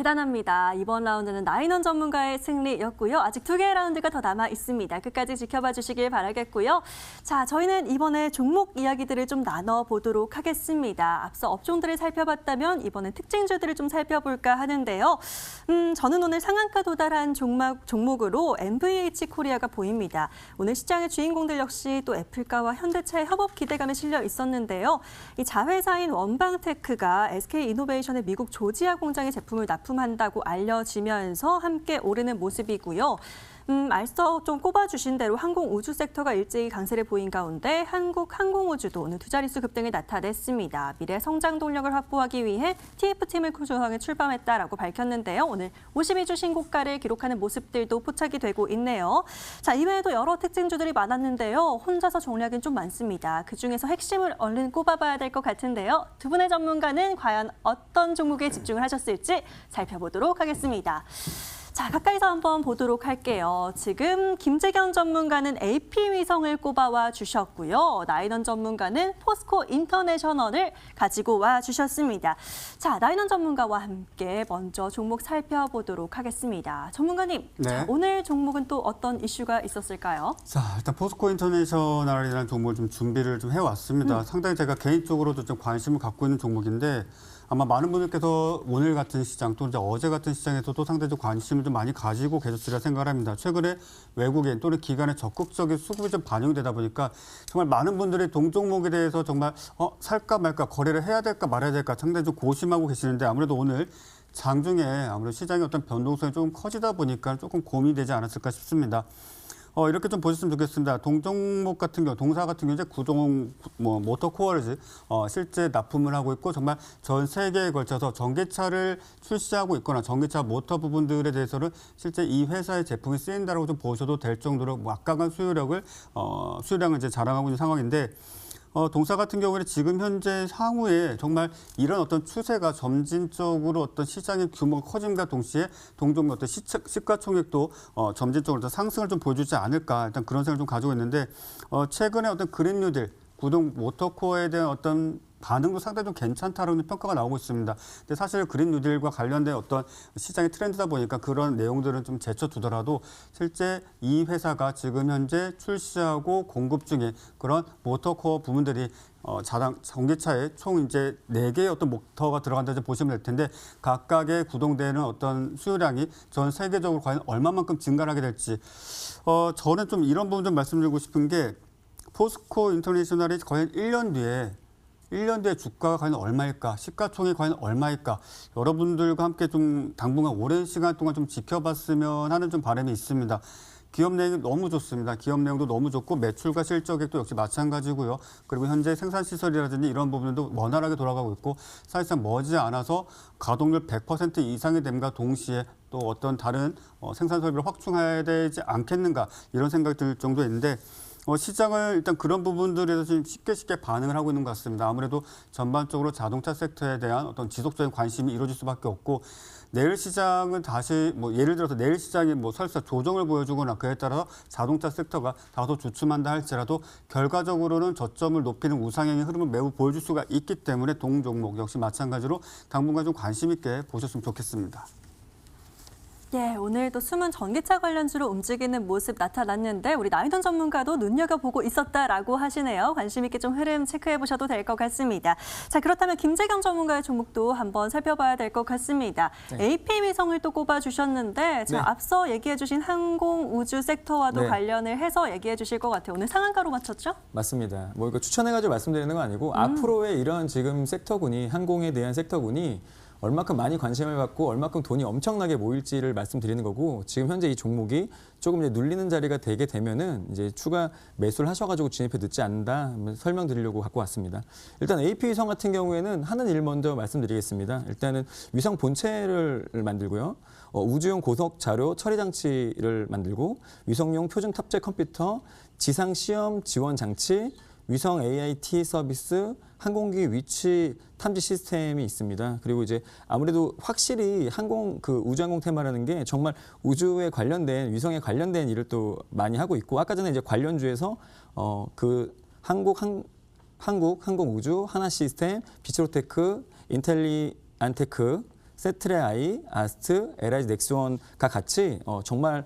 대단합니다. 이번 라운드는 나인원 전문가의 승리였고요. 아직 2개의 라운드가 더 남아 있습니다. 끝까지 지켜봐 주시길 바라겠고요. 자, 저희는 이번에 종목 이야기들을 좀 나눠보도록 하겠습니다. 앞서 업종들을 살펴봤다면 이번엔 특징주들을 좀 살펴볼까 하는데요. 저는 오늘 상한가 도달한 종목으로 MVH 코리아가 보입니다. 오늘 시장의 주인공들 역시 또 애플가와 현대차의 협업 기대감에 실려 있었는데요. 이 자회사인 원방테크가 SK이노베이션의 미국 조지아 공장의 제품을 납품한다고 알려지면서 함께 오르는 모습이고요. 앞서 좀 꼽아주신 대로 항공우주 섹터가 일제히 강세를 보인 가운데 한국항공우주도 오늘 두 자릿수 급등을 나타냈습니다. 미래 성장 동력을 확보하기 위해 TF팀을 구조하게 출범했다라고 밝혔는데요. 오늘 52주 신고가를 기록하는 모습들도 포착이 되고 있네요. 자, 이외에도 여러 특징주들이 많았는데요. 혼자서 정리하기는 좀 많습니다. 그중에서 핵심을 얼른 꼽아봐야 될 것 같은데요. 두 분의 전문가는 과연 어떤 종목에 집중을 하셨을지 살펴보도록 하겠습니다. 자, 가까이서 한번 보도록 할게요. 지금 김재경 전문가는 AP위성을 꼽아와 주셨고요. 나인원 전문가는 포스코 인터내셔널을 가지고 와 주셨습니다. 자, 나인원 전문가와 함께 먼저 종목 살펴보도록 하겠습니다. 전문가님, 네. 자, 오늘 종목은 또 어떤 이슈가 있었을까요? 자, 일단 포스코 인터내셔널이라는 종목을 좀 준비를 좀 해왔습니다. 상당히 제가 개인적으로도 좀 관심을 갖고 있는 종목인데 아마 많은 분들께서 오늘 같은 시장 또 이제 어제 같은 시장에서도 상당히 좀 관심을 좀 많이 가지고 계셨으리라 생각을 합니다. 최근에 외국인 또는 기관의 적극적인 수급이 좀 반영되다 보니까 정말 많은 분들이 동종목에 대해서 정말 살까 말까 거래를 해야 될까 말아야 될까 상당히 좀 고심하고 계시는데 아무래도 오늘 장중에 아무래도 시장의 어떤 변동성이 조금 커지다 보니까 조금 고민이 되지 않았을까 싶습니다. 이렇게 좀 보셨으면 좋겠습니다. 동종목 같은 경우, 동사 같은 경우 이제 구동 모터코어를 실제 납품을 하고 있고 정말 전 세계에 걸쳐서 전기차를 출시하고 있거나 전기차 모터 부분들에 대해서는 실제 이 회사의 제품이 쓰인다라고 좀 보셔도 될 정도로 막강한 수요량을 이제 자랑하고 있는 상황인데. 동사 같은 경우에는 지금 현재 향후에 정말 이런 어떤 추세가 점진적으로 어떤 시장의 규모가 커짐과 동시에 동종의 어떤 시가총액도 점진적으로 더 상승을 좀 보여주지 않을까 일단 그런 생각을 좀 가지고 있는데 최근에 어떤 그린 뉴딜 구동 모터코어에 대한 어떤 반응도 상당히 좀 괜찮다라는 평가가 나오고 있습니다. 근데 사실 그린 뉴딜과 관련된 어떤 시장의 트렌드다 보니까 그런 내용들은 좀 제쳐두더라도 실제 이 회사가 지금 현재 출시하고 공급 중인 그런 모터코어 부분들이 전기차에 총 이제 4개의 어떤 모터가 들어간다고 보시면 될 텐데 각각의 구동되는 어떤 수요량이 전 세계적으로 과연 얼마만큼 증가를 하게 될지 저는 좀 이런 부분 좀 말씀드리고 싶은 게 포스코 인터내셔널이 과연 1년 뒤에 주가가 과연 얼마일까, 시가총액이 과연 얼마일까, 여러분들과 함께 좀 당분간 오랜 시간 동안 좀 지켜봤으면 하는 좀 바람이 있습니다. 기업 내용이 너무 좋습니다. 기업 내용도 너무 좋고 매출과 실적액도 역시 마찬가지고요. 그리고 현재 생산시설이라든지 이런 부분도 원활하게 돌아가고 있고 사실상 머지않아서 가동률 100% 이상이 됨과 동시에 또 어떤 다른 생산 설비를 확충해야 되지 않겠는가 이런 생각이 들 정도인데 시장을 일단 그런 부분들에서 지금 쉽게 반응을 하고 있는 것 같습니다. 아무래도 전반적으로 자동차 섹터에 대한 어떤 지속적인 관심이 이루어질 수밖에 없고 내일 시장은 다시 예를 들어서 내일 시장이 설사 조정을 보여주거나 그에 따라서 자동차 섹터가 다소 주춤한다 할지라도 결과적으로는 저점을 높이는 우상향의 흐름을 매우 보여줄 수가 있기 때문에 동종목 역시 마찬가지로 당분간 좀 관심 있게 보셨으면 좋겠습니다. 예, 오늘도 숨은 전기차 관련주로 움직이는 모습 나타났는데 우리 나인원 전문가도 눈여겨보고 있었다라고 하시네요. 관심 있게 좀 흐름 체크해 보셔도 될 것 같습니다. 자, 그렇다면 김재경 전문가의 종목도 한번 살펴봐야 될 것 같습니다. 네. AP위성을 또 꼽아주셨는데 자, 네. 앞서 얘기해 주신 항공우주 섹터와도 네. 관련을 해서 얘기해 주실 것 같아요. 오늘 상한가로 맞췄죠? 맞습니다. 이거 추천해가지고 말씀드리는 건 아니고 앞으로의 이런 지금 섹터군이 항공에 대한 섹터군이 얼마큼 많이 관심을 갖고 얼마큼 돈이 엄청나게 모일지를 말씀드리는 거고 지금 현재 이 종목이 조금 이제 눌리는 자리가 되게 되면은 이제 추가 매수를 하셔가지고 진입해 늦지 않는다 설명드리려고 갖고 왔습니다. 일단 AP위성 같은 경우에는 하는 일 먼저 말씀드리겠습니다. 일단은 위성 본체를 만들고요. 우주용 고속 자료 처리 장치를 만들고 위성용 표준 탑재 컴퓨터, 지상 시험 지원 장치, 위성 AIT 서비스, 항공기 위치 탐지 시스템이 있습니다. 그리고 이제 아무래도 확실히 우주항공 테마라는 게 정말 우주에 관련된 위성에 관련된 일을 또 많이 하고 있고 아까 전에 이제 관련주에서 항공우주, 하나시스템, 비츠로테크, 인텔리안테크 세트레아이, 아스트, LIG 넥스원과 같이 정말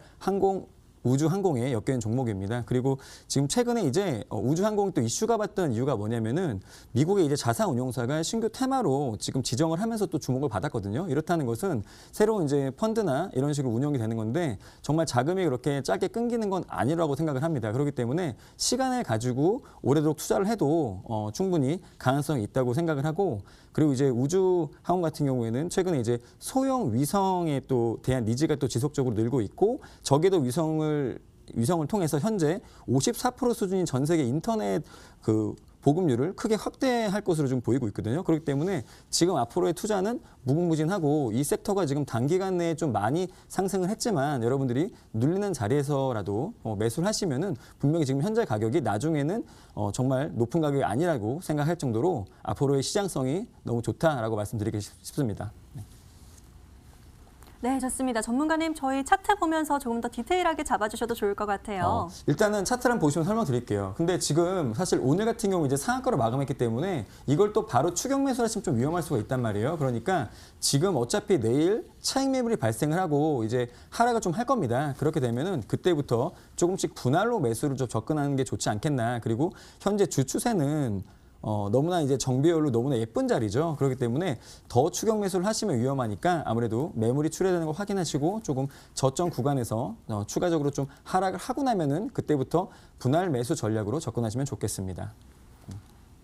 우주 항공에 엮여있는 종목입니다. 그리고 지금 최근에 이제 우주 항공 또 이슈가 받던 이유가 뭐냐면은 미국의 이제 자산 운용사가 신규 테마로 지금 지정을 하면서 또 주목을 받았거든요. 이렇다는 것은 새로운 이제 펀드나 이런 식으로 운영이 되는 건데 정말 자금이 그렇게 짧게 끊기는 건 아니라고 생각을 합니다. 그렇기 때문에 시간을 가지고 오래도록 투자를 해도 충분히 가능성이 있다고 생각을 하고 그리고 이제 우주 항공 같은 경우에는 최근에 이제 소형 위성에 또 대한 니즈가 또 지속적으로 늘고 있고 저궤도 위성을 통해서 현재 54% 수준인 전 세계 인터넷 그 보급률을 크게 확대할 것으로 좀 보이고 있거든요. 그렇기 때문에 지금 앞으로의 투자는 무궁무진하고 이 섹터가 지금 단기간 내에 좀 많이 상승을 했지만 여러분들이 눌리는 자리에서라도 매수를 하시면은 분명히 지금 현재 가격이 나중에는 정말 높은 가격이 아니라고 생각할 정도로 앞으로의 시장성이 너무 좋다라고 말씀드리고 싶습니다. 네, 좋습니다. 전문가님, 저희 차트 보면서 조금 더 디테일하게 잡아주셔도 좋을 것 같아요. 일단은 차트를 한번 보시면 설명드릴게요. 근데 지금 사실 오늘 같은 경우 이제 상한가로 마감했기 때문에 이걸 또 바로 추격 매수를 하시면 좀 위험할 수가 있단 말이에요. 그러니까 지금 어차피 내일 차익 매물이 발생을 하고 이제 하락을 좀 할 겁니다. 그렇게 되면은 그때부터 조금씩 분할로 매수를 좀 접근하는 게 좋지 않겠나. 그리고 현재 주 추세는 너무나 이제 정비율로 너무나 예쁜 자리죠. 그렇기 때문에 더 추격 매수를 하시면 위험하니까 아무래도 매물이 출회되는 걸 확인하시고 조금 저점 구간에서 추가적으로 좀 하락을 하고 나면은 그때부터 분할 매수 전략으로 접근하시면 좋겠습니다.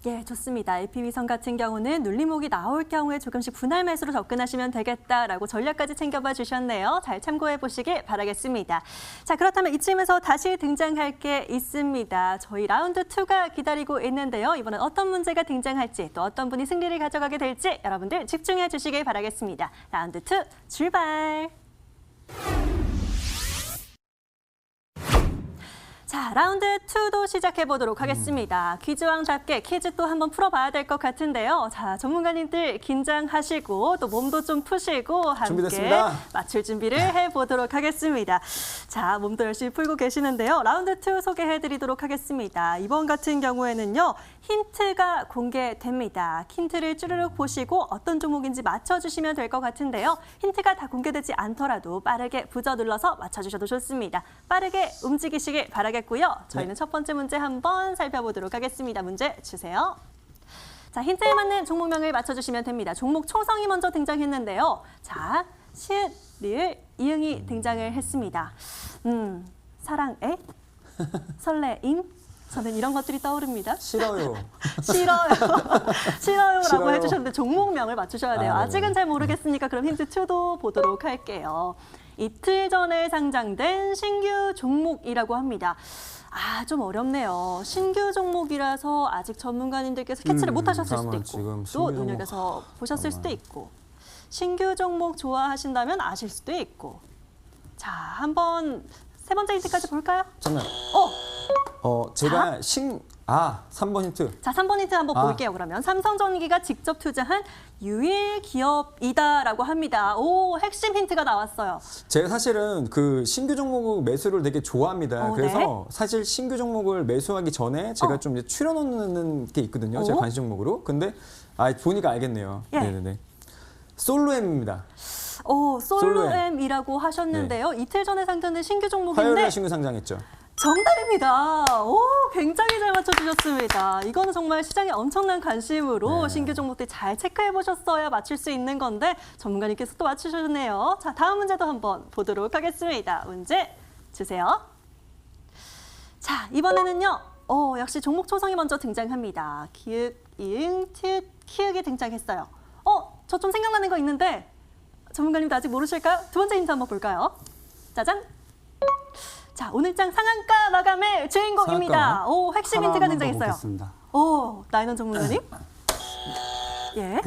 예, 좋습니다. LP위성 같은 경우는 눌림목이 나올 경우에 조금씩 분할 매수로 접근하시면 되겠다라고 전략까지 챙겨봐 주셨네요. 잘 참고해 보시길 바라겠습니다. 자, 그렇다면 이쯤에서 다시 등장할 게 있습니다. 저희 라운드 2가 기다리고 있는데요. 이번엔 어떤 문제가 등장할지 또 어떤 분이 승리를 가져가게 될지 여러분들 집중해 주시길 바라겠습니다. 라운드 2 출발! 자, 라운드 2도 시작해 보도록 하겠습니다. 퀴즈왕답게 퀴즈 또 한번 풀어봐야 될 것 같은데요. 자, 전문가님들 긴장하시고 또 몸도 좀 푸시고 함께 준비됐습니다. 맞출 준비를 해보도록 하겠습니다. 자, 몸도 열심히 풀고 계시는데요. 라운드 2 소개해드리도록 하겠습니다. 이번 같은 경우에는요. 힌트가 공개됩니다. 힌트를 쭈르륵 보시고 어떤 종목인지 맞춰주시면 될 것 같은데요. 힌트가 다 공개되지 않더라도 빠르게 부저 눌러서 맞춰주셔도 좋습니다. 빠르게 움직이시길 바라겠습니다. 저희는 첫 번째 문제 한번 살펴보도록 하겠습니다. 문제 주세요. 자, 힌트에 맞는 종목명을 맞춰주시면 됩니다. 종목 초성이 먼저 등장했는데요. 자, 시읒, 리을, 이응이 등장을 했습니다. 사랑애, 설레임, 저는 이런 것들이 떠오릅니다. 싫어요. 싫어요라고 싫어요. 해주셨는데 종목명을 맞추셔야 돼요. 아, 아직은 잘 모르겠으니까 그럼 힌트 2도 보도록 할게요. 이틀 전에 상장된 신규 종목이라고 합니다. 아, 좀 어렵네요. 신규 종목이라서 아직 전문가님들께서 캐치를 못하셨을 수도 잠깐만, 있고 지금 또 신규 눈여겨서 보셨을 수도 있고 신규 종목 좋아하신다면 아실 수도 있고 자, 한번 세 번째 힌트까지 볼까요? 잠깐. 어, 제가 3번 힌트. 자, 3번 힌트 한번 볼게요. 그러면 삼성전기가 직접 투자한 유일 기업이다라고 합니다. 오, 핵심 힌트가 나왔어요. 제가 사실은 그 신규 종목 매수를 되게 좋아합니다. 그래서 네. 사실 신규 종목을 매수하기 전에 제가 좀 이제 추려놓는 게 있거든요. 제 관심 종목으로. 근데 보니까 알겠네요. 예. 네네네. 솔로엠입니다. 솔로엠이라고 하셨는데요. 이틀 전에 상장된 신규 종목인데 화요일에 신규 상장했죠. 정답입니다. 오, 굉장히 잘 맞춰주셨습니다. 이거는 정말 시장에 엄청난 관심으로 네. 신규 종목들 잘 체크해 보셨어야 맞출 수 있는 건데 전문가님께서 또 맞추셨네요. 자, 다음 문제도 한번 보도록 하겠습니다. 문제 주세요. 자, 이번에는요. 역시 종목 초성이 먼저 등장합니다. 기읍, 이응, 티읕, 키읔이 등장했어요. 저 좀 생각나는 거 있는데 전문가님도 아직 모르실까요? 두 번째 힌트 한번 볼까요? 짜잔. 자, 오늘장 상한가 마감의 주인공입니다. 상한가. 오, 핵심 힌트가 등장했어요. 보겠습니다. 오, 나인원 전문가님. 예.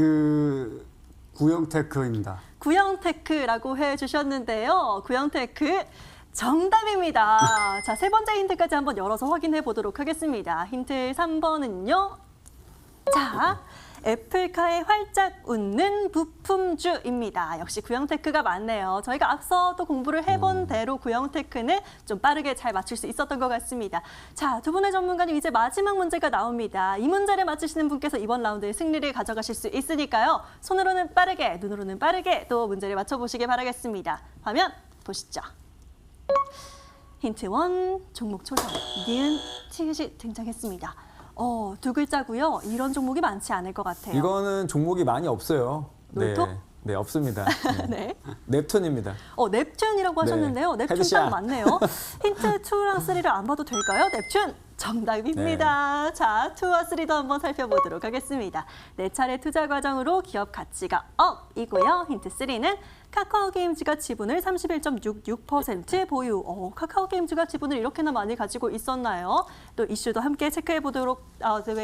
구형테크입니다. 구형테크라고 해주셨는데요. 구형테크 정답입니다. 자, 세 번째 힌트까지 한번 열어서 확인해 보도록 하겠습니다. 힌트 3번은요. 자, 애플카에 활짝 웃는 부품주입니다. 역시 구형테크가 많네요. 저희가 앞서 또 공부를 해본 대로 구형테크는 좀 빠르게 잘 맞출 수 있었던 것 같습니다. 자, 두 분의 전문가님 이제 마지막 문제가 나옵니다. 이 문제를 맞추시는 분께서 이번 라운드의 승리를 가져가실 수 있으니까요. 손으로는 빠르게, 눈으로는 빠르게 또 문제를 맞춰보시기 바라겠습니다. 화면 보시죠. 힌트 1, 종목 초성, 니은, 티읕이 등장했습니다. 두 글자고요. 이런 종목이 많지 않을 것 같아요. 이거는 종목이 많이 없어요. 놀토? 네, 없습니다. 네. 넵튠입니다. 넵튠이라고 하셨는데요. 넵튠 헤드샷. 딱 맞네요. 힌트 2랑 3를 안 봐도 될까요? 넵튠 정답입니다. 네. 자, 2와 3도 한번 살펴보도록 하겠습니다. 네 차례 투자 과정으로 기업 가치가 업이고요. 힌트 3는 카카오게임즈가 지분을 31.66% 보유. 카카오게임즈가 지분을 이렇게나 많이 가지고 있었나요? 또 이슈도 함께 체크해 보도록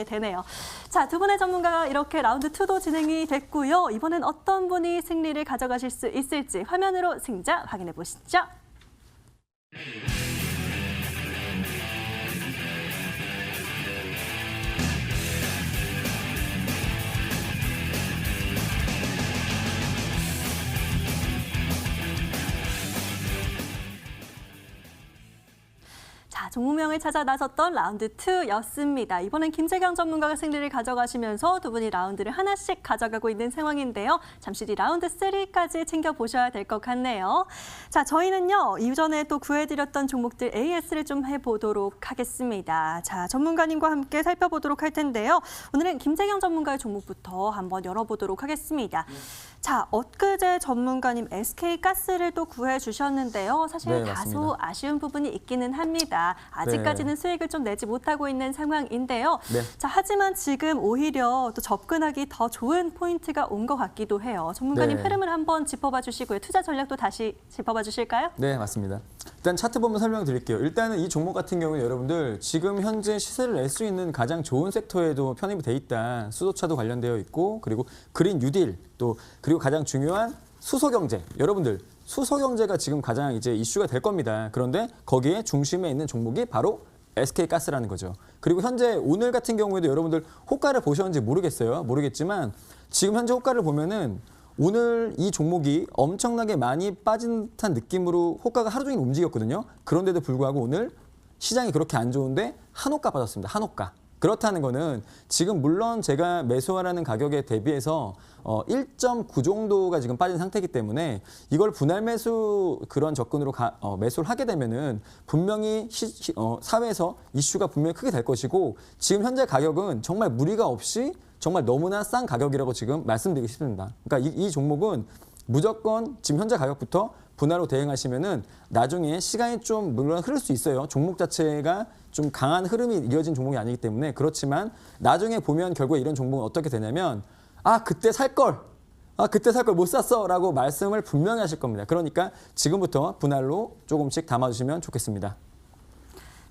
되네요. 자, 두 분의 전문가가 이렇게 라운드 2도 진행이 됐고요. 이번엔 어떤 분이 승리를 가져가실 수 있을지 화면으로 승자 확인해 보시죠. 자, 종목명을 찾아 나섰던 라운드 2였습니다. 이번엔 김재경 전문가가 승리를 가져가시면서 두 분이 라운드를 하나씩 가져가고 있는 상황인데요. 잠시 뒤 라운드 3까지 챙겨보셔야 될 것 같네요. 자, 저희는요, 이전에 또 구해드렸던 종목들 AS를 좀 해보도록 하겠습니다. 자, 전문가님과 함께 살펴보도록 할 텐데요. 오늘은 김재경 전문가의 종목부터 한번 열어보도록 하겠습니다. 자, 엊그제 전문가님 SK가스를 또 구해주셨는데요. 사실 네, 다소 맞습니다. 아쉬운 부분이 있기는 합니다. 아직까지는 수익을 좀 내지 못하고 있는 상황인데요. 네. 자, 하지만 지금 오히려 또 접근하기 더 좋은 포인트가 온 것 같기도 해요. 전문가님 네. 흐름을 한번 짚어봐 주시고요. 투자 전략도 다시 짚어봐 주실까요? 네, 맞습니다. 일단 차트 보면 설명드릴게요. 일단은 이 종목 같은 경우는 여러분들 지금 현재 시세를 낼 수 있는 가장 좋은 섹터에도 편입이 돼 있다. 수소차도 관련되어 있고 그리고 그린 뉴딜 또 그리고 가장 중요한 수소 경제. 여러분들 수소 경제가 지금 가장 이제 이슈가 될 겁니다. 그런데 거기에 중심에 있는 종목이 바로 SK가스라는 거죠. 그리고 현재 오늘 같은 경우에도 여러분들 호가를 보셨는지 모르겠지만 지금 현재 호가를 보면은 오늘 이 종목이 엄청나게 많이 빠진 듯한 느낌으로 호가가 하루 종일 움직였거든요. 그런데도 불구하고 오늘 시장이 그렇게 안 좋은데 한호가 빠졌습니다. 한호가. 그렇다는 거는 지금 물론 제가 매수하라는 가격에 대비해서 1.9 정도가 지금 빠진 상태이기 때문에 이걸 분할 매수 그런 접근으로 매수를 하게 되면은 분명히 사회에서 이슈가 분명히 크게 될 것이고 지금 현재 가격은 정말 무리가 없이 정말 너무나 싼 가격이라고 지금 말씀드리고 싶습니다. 그러니까 이 종목은 무조건 지금 현재 가격부터 분할로 대응하시면은 나중에 시간이 좀 물론 흐를 수 있어요. 종목 자체가 좀 강한 흐름이 이어진 종목이 아니기 때문에 그렇지만 나중에 보면 결국에 이런 종목은 어떻게 되냐면 그때 살 걸 못 샀어라고 말씀을 분명히 하실 겁니다. 그러니까 지금부터 분할로 조금씩 담아주시면 좋겠습니다.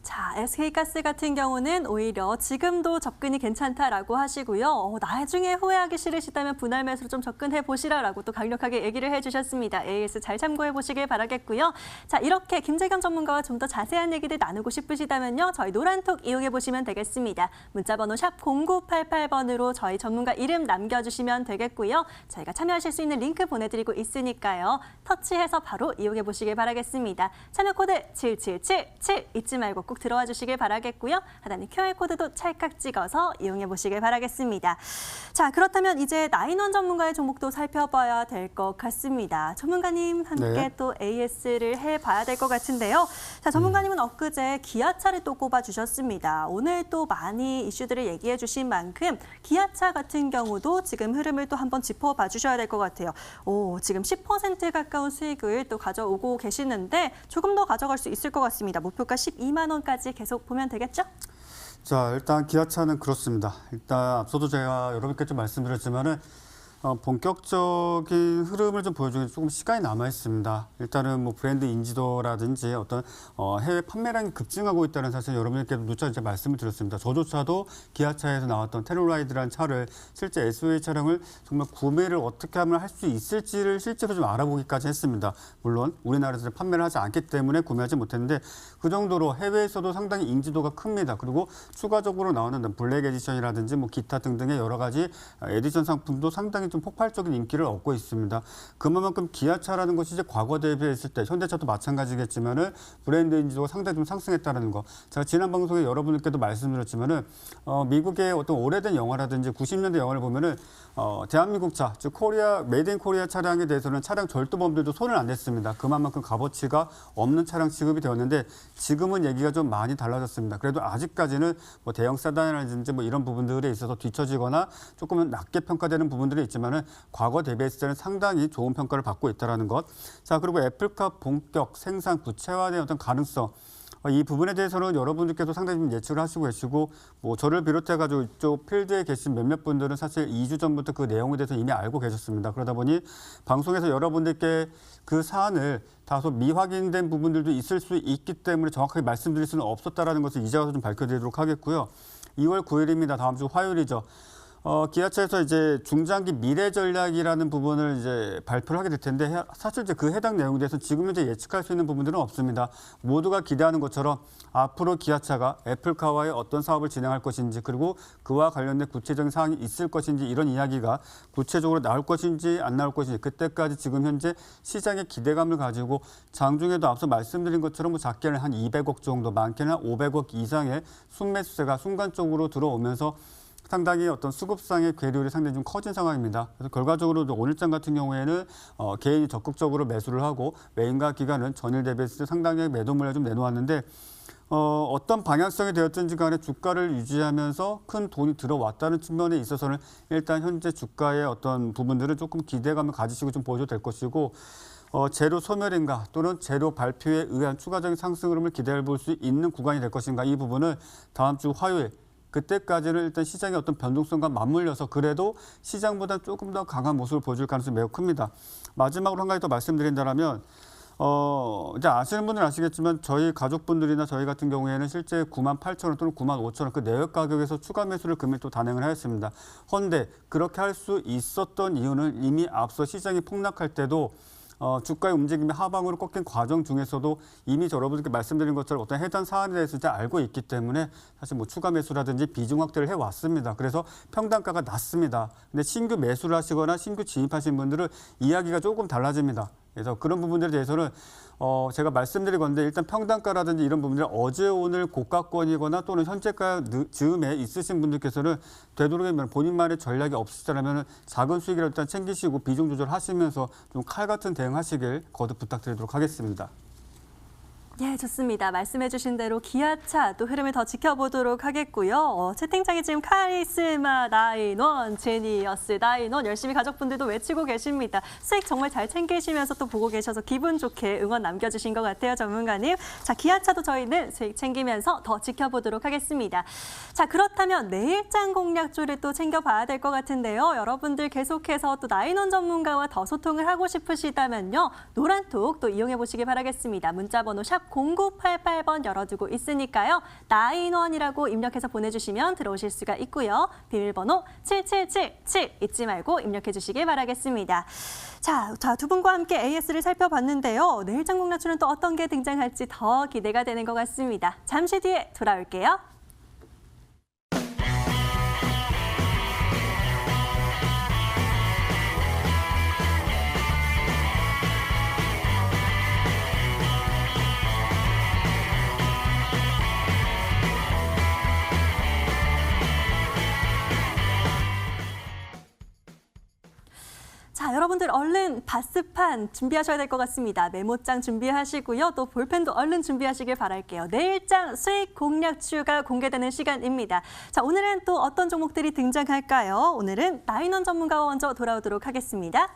자, SK가스 같은 경우는 오히려 지금도 접근이 괜찮다라고 하시고요. 나중에 후회하기 싫으시다면 분할 매수로 좀 접근해 보시라라고 또 강력하게 얘기를 해주셨습니다. AS 잘 참고해 보시길 바라겠고요. 자, 이렇게 김재경 전문가와 좀 더 자세한 얘기들 나누고 싶으시다면요. 저희 노란톡 이용해 보시면 되겠습니다. 문자번호 샵 0988번으로 저희 전문가 이름 남겨주시면 되겠고요. 저희가 참여하실 수 있는 링크 보내드리고 있으니까요. 터치해서 바로 이용해 보시길 바라겠습니다. 참여 코드 7777 잊지 말고 꼭 들어와 주시길 바라겠고요. 하단에 QR코드도 찰칵 찍어서 이용해 보시길 바라겠습니다. 자, 그렇다면 이제 나인원 전문가의 종목도 살펴봐야 될 것 같습니다. 전문가님 함께 네. 또 AS를 해봐야 될 것 같은데요. 자, 전문가님은 엊그제 기아차를 또 꼽아주셨습니다. 오늘 또 많이 이슈들을 얘기해 주신 만큼 기아차 같은 경우도 지금 흐름을 또 한번 짚어봐 주셔야 될 것 같아요. 지금 10% 가까운 수익을 또 가져오고 계시는데 조금 더 가져갈 수 있을 것 같습니다. 목표가 12만 원까지 계속 보면 되겠죠? 자, 일단 기아차는 그렇습니다. 일단 앞서도 제가 여러분께 좀 말씀드렸지만은 본격적인 흐름을 좀 보여주기 조금 시간이 남아 있습니다. 일단은 뭐 브랜드 인지도라든지 어떤 해외 판매량이 급증하고 있다는 사실 여러분들께도 누차 이제 말씀을 드렸습니다. 저조차도 기아차에서 나왔던 테러라이드라는 차를 실제 SUV 차량을 정말 구매를 어떻게 하면 할 수 있을지를 실제로 좀 알아보기까지 했습니다. 물론 우리나라에서 판매를 하지 않기 때문에 구매하지 못했는데 그 정도로 해외에서도 상당히 인지도가 큽니다. 그리고 추가적으로 나오는 블랙 에디션이라든지 뭐 기타 등등의 여러 가지 에디션 상품도 상당히 좀 폭발적인 인기를 얻고 있습니다. 그만큼 기아차라는 것이 이제 과거 대비했을 때 현대차도 마찬가지겠지만은 브랜드 인지도가 상당히 좀 상승했다는 거. 제가 지난 방송에 여러분들께도 말씀드렸지만은 미국의 어떤 오래된 영화라든지 90년대 영화를 보면은 대한민국 차, 즉 코리아 메이드 인 코리아 차량에 대해서는 차량 절도범들도 손을 안 댔습니다. 그만큼 값어치가 없는 차량 취급이 되었는데 지금은 얘기가 좀 많이 달라졌습니다. 그래도 아직까지는 뭐 대형 세단이라든지 뭐 이런 부분들에 있어서 뒤처지거나 조금은 낮게 평가되는 부분들이 있지만은 과거 대비했을 때는 상당히 좋은 평가를 받고 있다는 것. 자, 그리고 애플카 본격 생산 구체화된 어떤 가능성. 이 부분에 대해서는 여러분들께서 상당히 좀 예측을 하시고 계시고 뭐 저를 비롯해가지고 이쪽 필드에 계신 몇몇 분들은 사실 2주 전부터 그 내용에 대해서 이미 알고 계셨습니다. 그러다 보니 방송에서 여러분들께 그 사안을 다소 미확인된 부분들도 있을 수 있기 때문에 정확하게 말씀드릴 수는 없었다라는 것을 이제 와서 좀 밝혀드리도록 하겠고요. 2월 9일입니다. 다음 주 화요일이죠. 기아차에서 이제 중장기 미래 전략이라는 부분을 이제 발표를 하게 될 텐데 사실 이제 그 해당 내용에 대해서 지금 현재 예측할 수 있는 부분들은 없습니다. 모두가 기대하는 것처럼 앞으로 기아차가 애플카와의 어떤 사업을 진행할 것인지 그리고 그와 관련된 구체적인 사항이 있을 것인지 이런 이야기가 구체적으로 나올 것인지 안 나올 것인지 그때까지 지금 현재 시장의 기대감을 가지고 장중에도 앞서 말씀드린 것처럼 뭐 작게는 한 200억 정도 많게는 한 500억 이상의 순매수세가 순간적으로 들어오면서 상당히 어떤 수급상의 괴리율이 상당히 좀 커진 상황입니다. 그래서 결과적으로 오늘장 같은 경우에는 개인이 적극적으로 매수를 하고 메인과 기관은 전일 대비했을 때 상당히 매도 물량을 좀 내놓았는데 어떤 방향성이 되었든지 간에 주가를 유지하면서 큰 돈이 들어왔다는 측면에 있어서는 일단 현재 주가의 어떤 부분들을 조금 기대감을 가지시고 좀 보셔도 될 것이고 재료 소멸인가 또는 재료 발표에 의한 추가적인 상승 흐름을 기대해 볼 수 있는 구간이 될 것인가 이 부분을 다음 주 화요일 그때까지는 일단 시장의 어떤 변동성과 맞물려서 그래도 시장보다 조금 더 강한 모습을 보여줄 가능성이 매우 큽니다. 마지막으로 한 가지 더 말씀드린다면 이제 아시는 분들은 아시겠지만 저희 가족분들이나 저희 같은 경우에는 실제 98,000원 또는 95,000원 그 내역 가격에서 추가 매수를 금일 또 단행을 하였습니다. 헌데 그렇게 할 수 있었던 이유는 이미 앞서 시장이 폭락할 때도 주가의 움직임이 하방으로 꺾인 과정 중에서도 이미 여러분들께 말씀드린 것처럼 어떤 해당 사안에 대해서 이제 알고 있기 때문에 사실 뭐 추가 매수라든지 비중 확대를 해왔습니다. 그래서 평단가가 낮습니다. 근데 신규 매수를 하시거나 신규 진입하신 분들은 이야기가 조금 달라집니다. 그래서 그런 부분들에 대해서는 제가 말씀드린 건데 일단 평단가라든지 이런 부분들 어제 오늘 고가권이거나 또는 현재가 즈음에 있으신 분들께서는 되도록이면 본인만의 전략이 없으시다면 작은 수익이라도 일단 챙기시고 비중 조절하시면서 좀 칼 같은 대응하시길 거듭 부탁드리도록 하겠습니다. 예, 좋습니다. 말씀해주신 대로 기아차 또 흐름을 더 지켜보도록 하겠고요. 채팅창에 지금 카리스마 나인원, 제니어스 나인원 열심히 가족분들도 외치고 계십니다. 수익 정말 잘 챙기시면서 또 보고 계셔서 기분 좋게 응원 남겨주신 것 같아요, 전문가님. 자, 기아차도 저희는 수익 챙기면서 더 지켜보도록 하겠습니다. 자, 그렇다면 내일장 공략주를 또 챙겨봐야 될 것 같은데요. 여러분들 계속해서 또 나인원 전문가와 더 소통을 하고 싶으시다면요. 노란톡 또 이용해 보시기 바라겠습니다. 문자번호 샵 0988번 열어두고 있으니까요. 나인원이라고 입력해서 보내주시면 들어오실 수가 있고요. 비밀번호 7777 잊지 말고 입력해 주시길 바라겠습니다. 자, 두 분과 함께 AS를 살펴봤는데요. 내일장 공략주는 또 어떤 게 등장할지 더 기대가 되는 것 같습니다. 잠시 뒤에 돌아올게요. 자, 여러분들 얼른 바스판 준비하셔야 될 것 같습니다. 메모장 준비하시고요. 또 볼펜도 얼른 준비하시길 바랄게요. 내일장 수익 공략주가 공개되는 시간입니다. 자, 오늘은 또 어떤 종목들이 등장할까요? 오늘은 나인원 전문가와 먼저 돌아오도록 하겠습니다.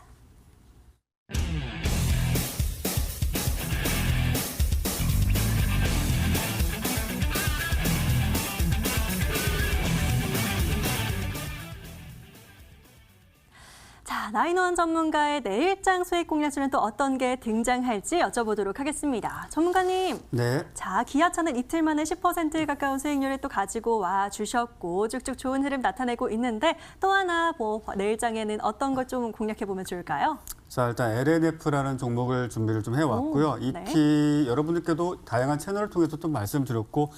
자, 자, 나인원 전문가의 내일장 수익 공략주는 또 어떤 게 등장할지 여쭤보도록 하겠습니다. 전문가님. 네. 자, 기아차는 이틀 만에 10% 가까운 수익률을 또 가지고 와 주셨고 쭉쭉 좋은 흐름 나타내고 있는데 또 하나 내일장에는 어떤 걸 좀 공략해 보면 좋을까요? 자, 일단 LNF라는 종목을 준비를 좀 해왔고요. 오, 네. 익히 여러분들께도 다양한 채널을 통해서 또 말씀드렸고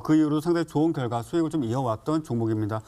그 이후로 상당히 좋은 결과, 수익을 좀 이어왔던 종목입니다.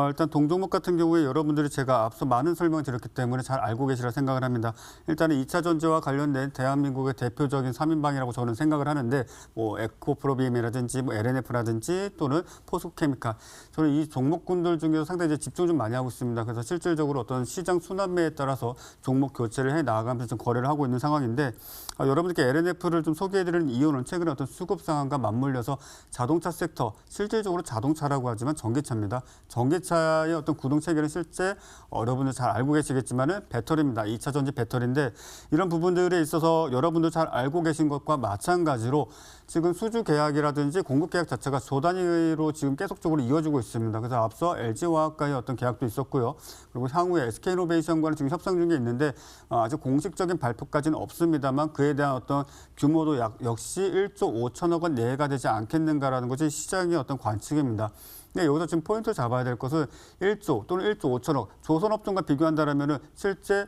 일단 동종목 같은 경우에 여러분들이 제가 앞서 많은 설명을 드렸기 때문에 잘 알고 계시라 생각을 합니다. 일단은 2차 전지와 관련된 대한민국의 대표적인 3인방이라고 저는 생각을 하는데 뭐 에코프로비엠이라든지 뭐 LNF라든지 또는 포스코케미칼, 저는 이 종목군들 중에서 상당히 이제 집중 좀 많이 하고 있습니다. 그래서 실질적으로 어떤 시장 순환매에 따라서 종목 교체를 해 나가면서 좀 거래를 하고 있는 상황인데 여러분들께 LNF를 좀 소개해드리는 이유는 최근에 어떤 수급 상황과 맞물려서 자동차 섹터, 실질적으로 자동차라고 하지만 전기차입니다. 전기차의 어떤 구동 체계는 실제 여러분들 잘 알고 계시겠지만은 배터리입니다. 2차 전지 배터리인데 이런 부분들에 있어서 여러분들 잘 알고 계신 것과 마찬가지로 지금 수주 계약이라든지 공급 계약 자체가 조 단위로 지금 계속적으로 이어지고 있습니다. 그래서 앞서 LG화학과의 어떤 계약도 있었고요. 그리고 향후에 SK이노베이션과는 지금 협상 중에 있는데 아직 공식적인 발표까지는 없습니다만 그에 대한 어떤 규모도 역시 1조 5천억 원 내외가 되지 않겠는가라는 것이 시장의 어떤 관측입니다. 근데 여기서 지금 포인트를 잡아야 될 것은 1조 또는 1조 5천억, 조선업종과 비교한다면은 실제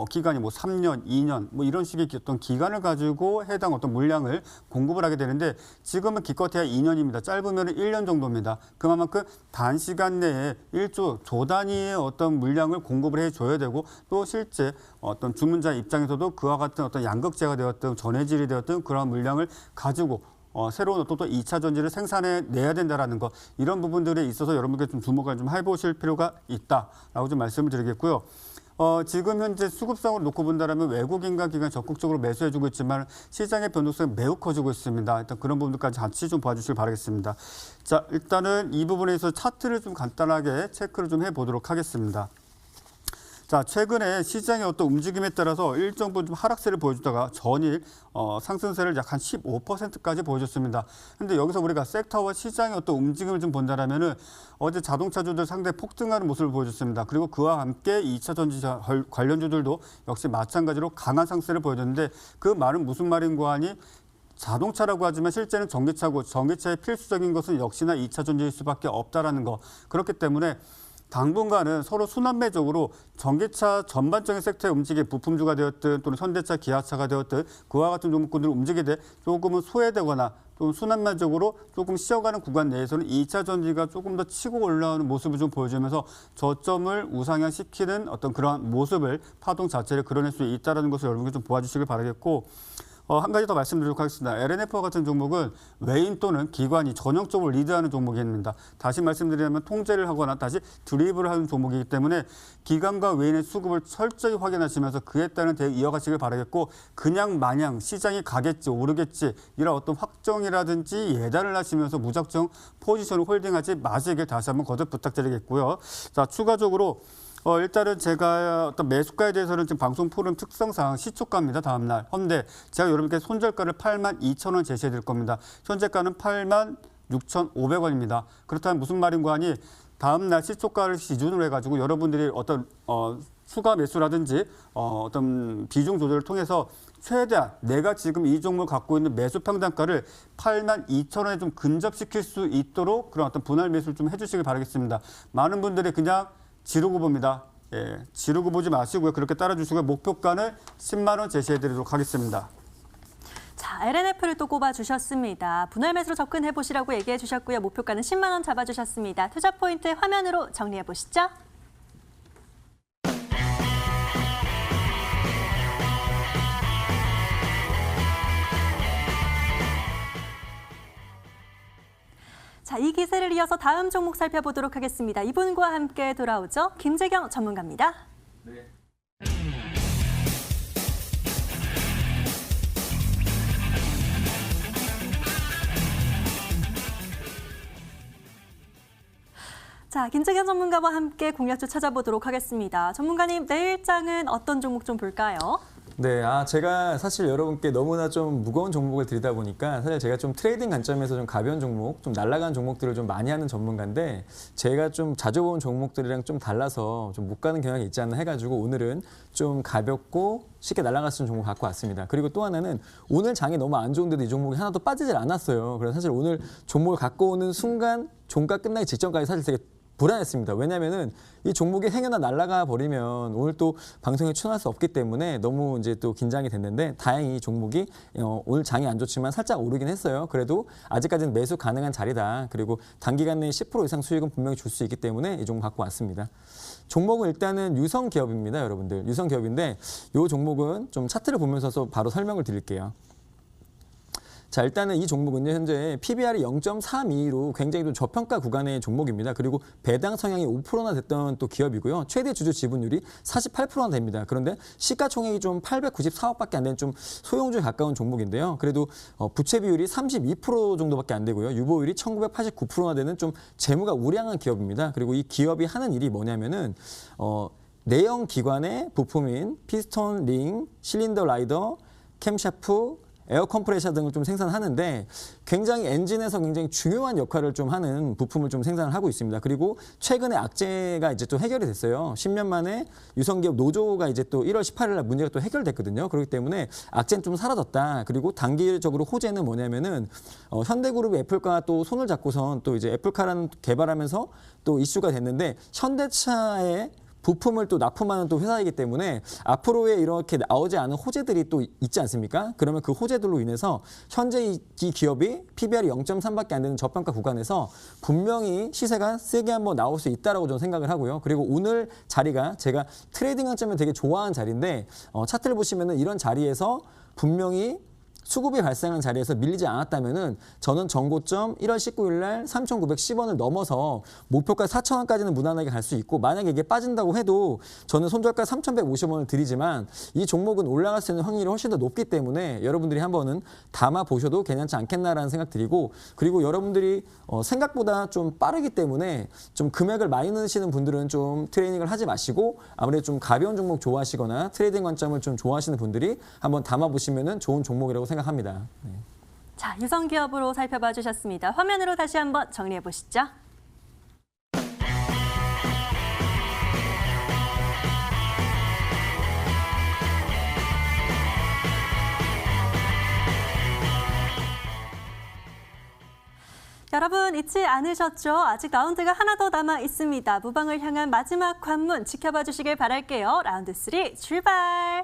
기간이 뭐 3년, 2년 뭐 이런 식의 어떤 기간을 가지고 해당 어떤 물량을 공급을 하게 되는데 지금은 기껏해야 2년입니다. 짧으면 1년 정도입니다. 그만큼 단시간 내에 1조 조 단위의 어떤 물량을 공급을 해줘야 되고 또 실제 어떤 주문자 입장에서도 그와 같은 어떤 양극재가 되었든 전해질이 되었든 그러한 물량을 가지고 새로운 또 2차 전지를 생산해 내야 된다라는 것, 이런 부분들에 있어서 여러분께 좀 주목을 좀 해보실 필요가 있다라고 좀 말씀을 드리겠고요. 지금 현재 수급상으로 놓고 본다면 외국인과 기관이 적극적으로 매수해주고 있지만 시장의 변동성이 매우 커지고 있습니다. 일단 그런 부분들까지 같이 좀 봐주시길 바라겠습니다. 자, 일단은 이 부분에서 차트를 좀 간단하게 체크를 좀 해보도록 하겠습니다. 자, 최근에 시장의 어떤 움직임에 따라서 일정 부분 좀 하락세를 보여주다가 전일 상승세를 약 한 15%까지 보여줬습니다. 그런데 여기서 우리가 섹터와 시장의 어떤 움직임을 좀 본다면은 어제 자동차주들 상당히 폭등하는 모습을 보여줬습니다. 그리고 그와 함께 2차 전지 관련주들도 역시 마찬가지로 강한 상승세를 보여줬는데 그 말은 무슨 말인가 하니 자동차라고 하지만 실제는 전기차고 전기차의 필수적인 것은 역시나 2차 전지일 수밖에 없다라는 거. 그렇기 때문에 당분간은 서로 순환매적으로 전기차 전반적인 섹터의 움직임, 부품주가 되었든 또는 현대차, 기아차가 되었든 그와 같은 종목군들을 움직이되 조금은 소외되거나 좀 순환매적으로 조금 쉬어가는 구간 내에서는 2차 전지가 조금 더 치고 올라오는 모습을 좀 보여주면서 저점을 우상향시키는 어떤 그러한 모습을 파동 자체를 그려낼 수 있다는 것을 여러분께 좀 보아주시길 바라겠고 한 가지 더 말씀드리도록 하겠습니다. LNF와 같은 종목은 외인 또는 기관이 전형적으로 리드하는 종목입니다. 다시 말씀드리자면 통제를 하거나 다시 드리블을 하는 종목이기 때문에 기관과 외인의 수급을 철저히 확인하시면서 그에 따른 대응 이어가시길 바라겠고 그냥 마냥 시장이 가겠지 오르겠지 이런 어떤 확정이라든지 예단을 하시면서 무작정 포지션을 홀딩하지 마시길 다시 한번 거듭 부탁드리겠고요. 자, 추가적으로 일단은 제가 어떤 매수가에 대해서는 지금 방송 프로그램 특성상 시초가입니다. 다음날. 헌데 제가 여러분께 손절가를 82,000원 제시해 드릴 겁니다. 현재가는 86,500원입니다. 그렇다면 무슨 말인가 하니 다음날 시초가를 기준으로 해가지고 여러분들이 어떤 추가 매수라든지 어떤 비중 조절을 통해서 최대한 내가 지금 이 종목을 갖고 있는 매수 평단가를 82,000원에 좀 근접시킬 수 있도록 그런 어떤 분할 매수를 좀 해주시길 바라겠습니다. 많은 분들이 그냥 지르고 봅니다. 예, 지르고 보지 마시고요. 그렇게 따라주시고요. 목표가는 10만 원 제시해드리도록 하겠습니다. 자, LNF를 또 꼽아주셨습니다. 분할 매수로 접근해보시라고 얘기해 주셨고요. 목표가는 10만 원 잡아주셨습니다. 투자 포인트 화면으로 정리해 보시죠. 자, 이 기세를 이어서 다음 종목 살펴보도록 하겠습니다. 이분과 함께 돌아오죠. 김재경 전문가입니다. 네. 자, 김재경 전문가와 함께 공략주 찾아보도록 하겠습니다. 전문가님, 내일장은 어떤 종목 좀 볼까요? 네, 제가 사실 여러분께 너무나 좀 무거운 종목을 드리다 보니까 사실 제가 좀 트레이딩 관점에서 좀 가벼운 종목, 좀 날아가는 종목들을 좀 많이 하는 전문가인데 제가 좀 자주 본 종목들이랑 좀 달라서 좀 못 가는 경향이 있지 않나 해가지고 오늘은 좀 가볍고 쉽게 날아갈 수 있는 종목 갖고 왔습니다. 그리고 또 하나는 오늘 장이 너무 안 좋은데도 이 종목이 하나도 빠지질 않았어요. 그래서 사실 오늘 종목을 갖고 오는 순간 종가 끝나기 직전까지 사실 되게 불안했습니다. 왜냐면은 이 종목이 행여나 날아가 버리면 오늘 또 방송에 출연할 수 없기 때문에 너무 이제 또 긴장이 됐는데 다행히 이 종목이 오늘 장이 안 좋지만 살짝 오르긴 했어요. 그래도 아직까지는 매수 가능한 자리다. 그리고 단기간 내에 10% 이상 수익은 분명히 줄 수 있기 때문에 이 종목 갖고 왔습니다. 종목은 일단은 유성 기업입니다, 여러분들. 유성 기업인데 이 종목은 좀 차트를 보면서 바로 설명을 드릴게요. 자, 일단은 이 종목은요, 현재 PBR이 0.32로 굉장히 좀 저평가 구간의 종목입니다. 그리고 배당 성향이 5%나 됐던 또 기업이고요. 최대 주주 지분율이 48%나 됩니다. 그런데 시가총액이 좀 894억밖에 안 되는 좀 소형주에 가까운 종목인데요. 그래도 부채 비율이 32% 정도밖에 안 되고요. 유보율이 1989%나 되는 좀 재무가 우량한 기업입니다. 그리고 이 기업이 하는 일이 뭐냐면은 내연 기관의 부품인 피스톤, 링, 실린더 라이더, 캠샤프, 에어 컴프레셔 등을 좀 생산하는데 굉장히 엔진에서 굉장히 중요한 역할을 좀 하는 부품을 좀 생산을 하고 있습니다. 그리고 최근에 악재가 이제 또 해결이 됐어요. 10년 만에 유성기업 노조가 이제 또 1월 18일 날 문제가 또 해결됐거든요. 그렇기 때문에 악재는 좀 사라졌다. 그리고 단기적으로 호재는 뭐냐면은 현대그룹이 애플과 또 손을 잡고선 또 이제 애플카라는 개발하면서 또 이슈가 됐는데 현대차의 부품을 또 납품하는 또 회사이기 때문에 앞으로의 이렇게 나오지 않은 호재들이 또 있지 않습니까? 그러면 그 호재들로 인해서 현재 이 기업이 PBR이 0.3밖에 안 되는 저평가 구간에서 분명히 시세가 세게 한번 나올 수 있다라고 저는 생각을 하고요. 그리고 오늘 자리가 제가 트레이딩 관점에 되게 좋아하는 자리인데 차트를 보시면은 이런 자리에서 분명히 수급이 발생한 자리에서 밀리지 않았다면은 저는 전고점 1월 19일 날 3,910원을 넘어서 목표가 4,000원까지는 무난하게 갈 수 있고 만약에 이게 빠진다고 해도 저는 손절가 3,150원을 드리지만 이 종목은 올라갈 수 있는 확률이 훨씬 더 높기 때문에 여러분들이 한번은 담아 보셔도 괜찮지 않겠나라는 생각 드리고 그리고 여러분들이 생각보다 좀 빠르기 때문에 좀 금액을 많이 넣으시는 분들은 좀 트레이닝을 하지 마시고 아무래도 좀 가벼운 종목 좋아하시거나 트레이딩 관점을 좀 좋아하시는 분들이 한번 담아 보시면은 좋은 종목이라고 생각합니다. 네. 자, 유성기업으로 살펴봐 주셨습니다. 화면으로 다시 한번 정리해 보시죠. 여러분 잊지 않으셨죠? 아직 라운드가 하나 더 남아 있습니다. 무방을 향한 마지막 관문 지켜봐 주시길 바랄게요. 라운드 3 출발!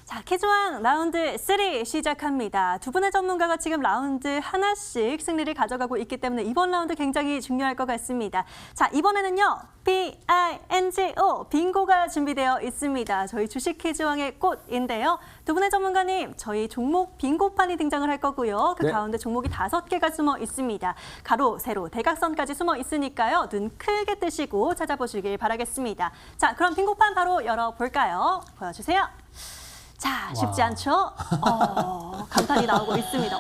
자, 키즈왕 라운드 3 시작합니다. 두 분의 전문가가 지금 라운드 하나씩 승리를 가져가고 있기 때문에 이번 라운드 굉장히 중요할 것 같습니다. 자, 이번에는요. BINGO, 빙고가 준비되어 있습니다. 저희 주식 키즈왕의 꽃인데요. 두 분의 전문가님, 저희 종목 빙고판이 등장을 할 거고요. 그 네. 가운데 종목이 5개가 숨어 있습니다. 가로, 세로, 대각선까지 숨어 있으니까요. 눈 크게 뜨시고 찾아보시길 바라겠습니다. 자, 그럼 빙고판 바로 열어볼까요? 보여주세요. 자, 쉽지 않죠? 감탄이 나오고 있습니다.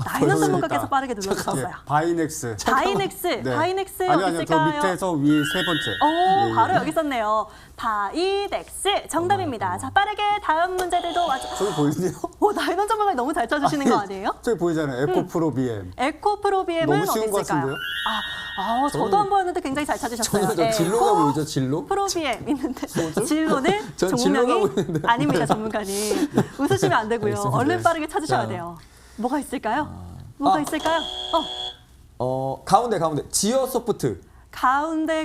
나이는 전문가께서 빠르게 눌러주셨어요. 바이넥스. 바이넥스, 네. 바이넥스 아니요, 어디 저 있을까요? 밑에서 위 세 번째. 예, 바로 예. 여기 있었네요. 바이넥스 정답입니다. 자, 빠르게 다음 문제들도 저기 보이세요? 나이는 전문가 너무 잘 쳐주시는 거 아니에요? 저기 보이잖아요. 에코프로 BM. 에코프로 BM은 너무 어디 쉬운 것 있을까요? 같은데요? 저도 안 보였는데 굉장히 잘 찾으셨어요. 저는 저 진로가 보이죠, 진로? 프로 BM 있는데 진로는 전 진로가 종목명이 보이는데. 아닙니다, 전문가님. 웃으시면 안 되고요. 알겠습니다. 얼른 빠르게 찾으셔야 자. 돼요. 뭐가 있을까요? 뭐가 있을까요? 가운데 지어 소프트. 가운데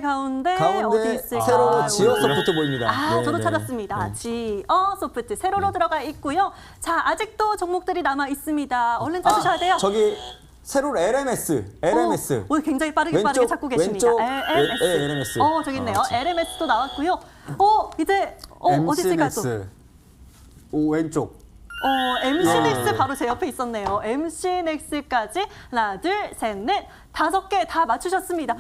어디 있을까요? 세로로 아이고. 지어 소프트 보입니다. 네, 저도 네. 찾았습니다. 네. 지어 소프트 세로로 들어가 있고요. 자, 아직도 종목들이 남아 있습니다. 얼른 찾으셔야 돼요. 저기 세로 LMS. 오늘 굉장히 빠르게 왼쪽, 찾고 계십니다. 왼쪽, LMS. LMS. 저기 있네요. 그렇지. LMS도 나왔고요. 이제 어디 있을까요 또? MC넥스. 오, 왼쪽. MC넥스 바로 제 옆에 있었네요. MC넥스까지 하나, 둘, 셋, 넷, 5개 다 맞추셨습니다.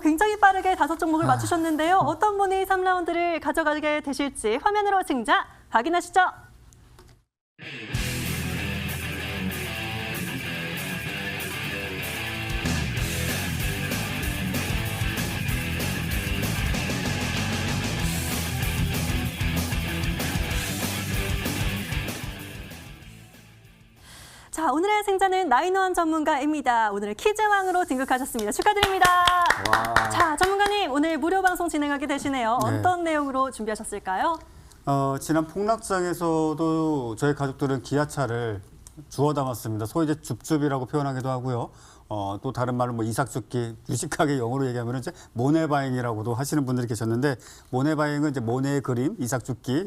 굉장히 빠르게 5종목을 맞추셨는데요. 어떤 분이 3라운드를 가져가게 되실지 화면으로 승자 확인하시죠. 자, 오늘의 승자는 나인원 전문가입니다. 오늘 퀴즈왕으로 등극하셨습니다. 축하드립니다. 와. 자, 전문가님 오늘 무료 방송 진행하게 되시네요. 네. 어떤 내용으로 준비하셨을까요? 지난 폭락장에서도 저희 가족들은 기아차를 주워 담았습니다. 소위 이제 줍줍이라고 표현하기도 하고요. 또 다른 말로 뭐 이삭죽기, 유식하게 영어로 얘기하면 이제 모네바잉이라고도 하시는 분들이 계셨는데, 모네바잉은 이제 모네의 그림, 이삭죽기.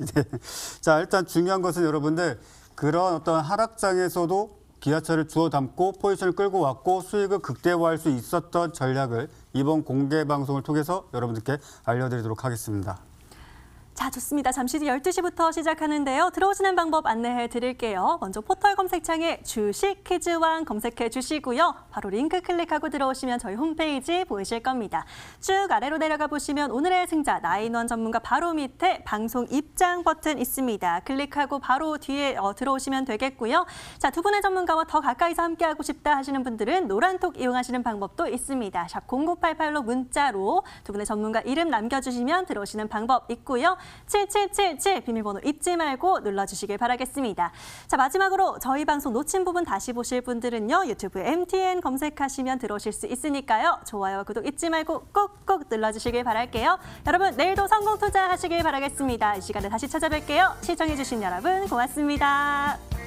자, 일단 중요한 것은 여러분들 그런 어떤 하락장에서도 기아차를 주워 담고 포지션을 끌고 왔고 수익을 극대화할 수 있었던 전략을 이번 공개 방송을 통해서 여러분들께 알려드리도록 하겠습니다. 자, 좋습니다. 잠시 뒤 12시부터 시작하는데요. 들어오시는 방법 안내해 드릴게요. 먼저 포털 검색창에 주식 퀴즈왕 검색해 주시고요. 바로 링크 클릭하고 들어오시면 저희 홈페이지 보이실 겁니다. 쭉 아래로 내려가 보시면 오늘의 승자 나인원 전문가 바로 밑에 방송 입장 버튼 있습니다. 클릭하고 바로 뒤에 들어오시면 되겠고요. 자, 두 분의 전문가와 더 가까이서 함께하고 싶다 하시는 분들은 노란톡 이용하시는 방법도 있습니다. 샵 0988로 문자로 두 분의 전문가 이름 남겨주시면 들어오시는 방법 있고요. 7777 비밀번호 잊지 말고 눌러주시길 바라겠습니다. 자, 마지막으로 저희 방송 놓친 부분 다시 보실 분들은요. 유튜브 MTN 검색하시면 들어오실 수 있으니까요. 좋아요와 구독 잊지 말고 꼭꼭 눌러주시길 바랄게요. 여러분 내일도 성공 투자하시길 바라겠습니다. 이 시간에 다시 찾아뵐게요. 시청해주신 여러분 고맙습니다.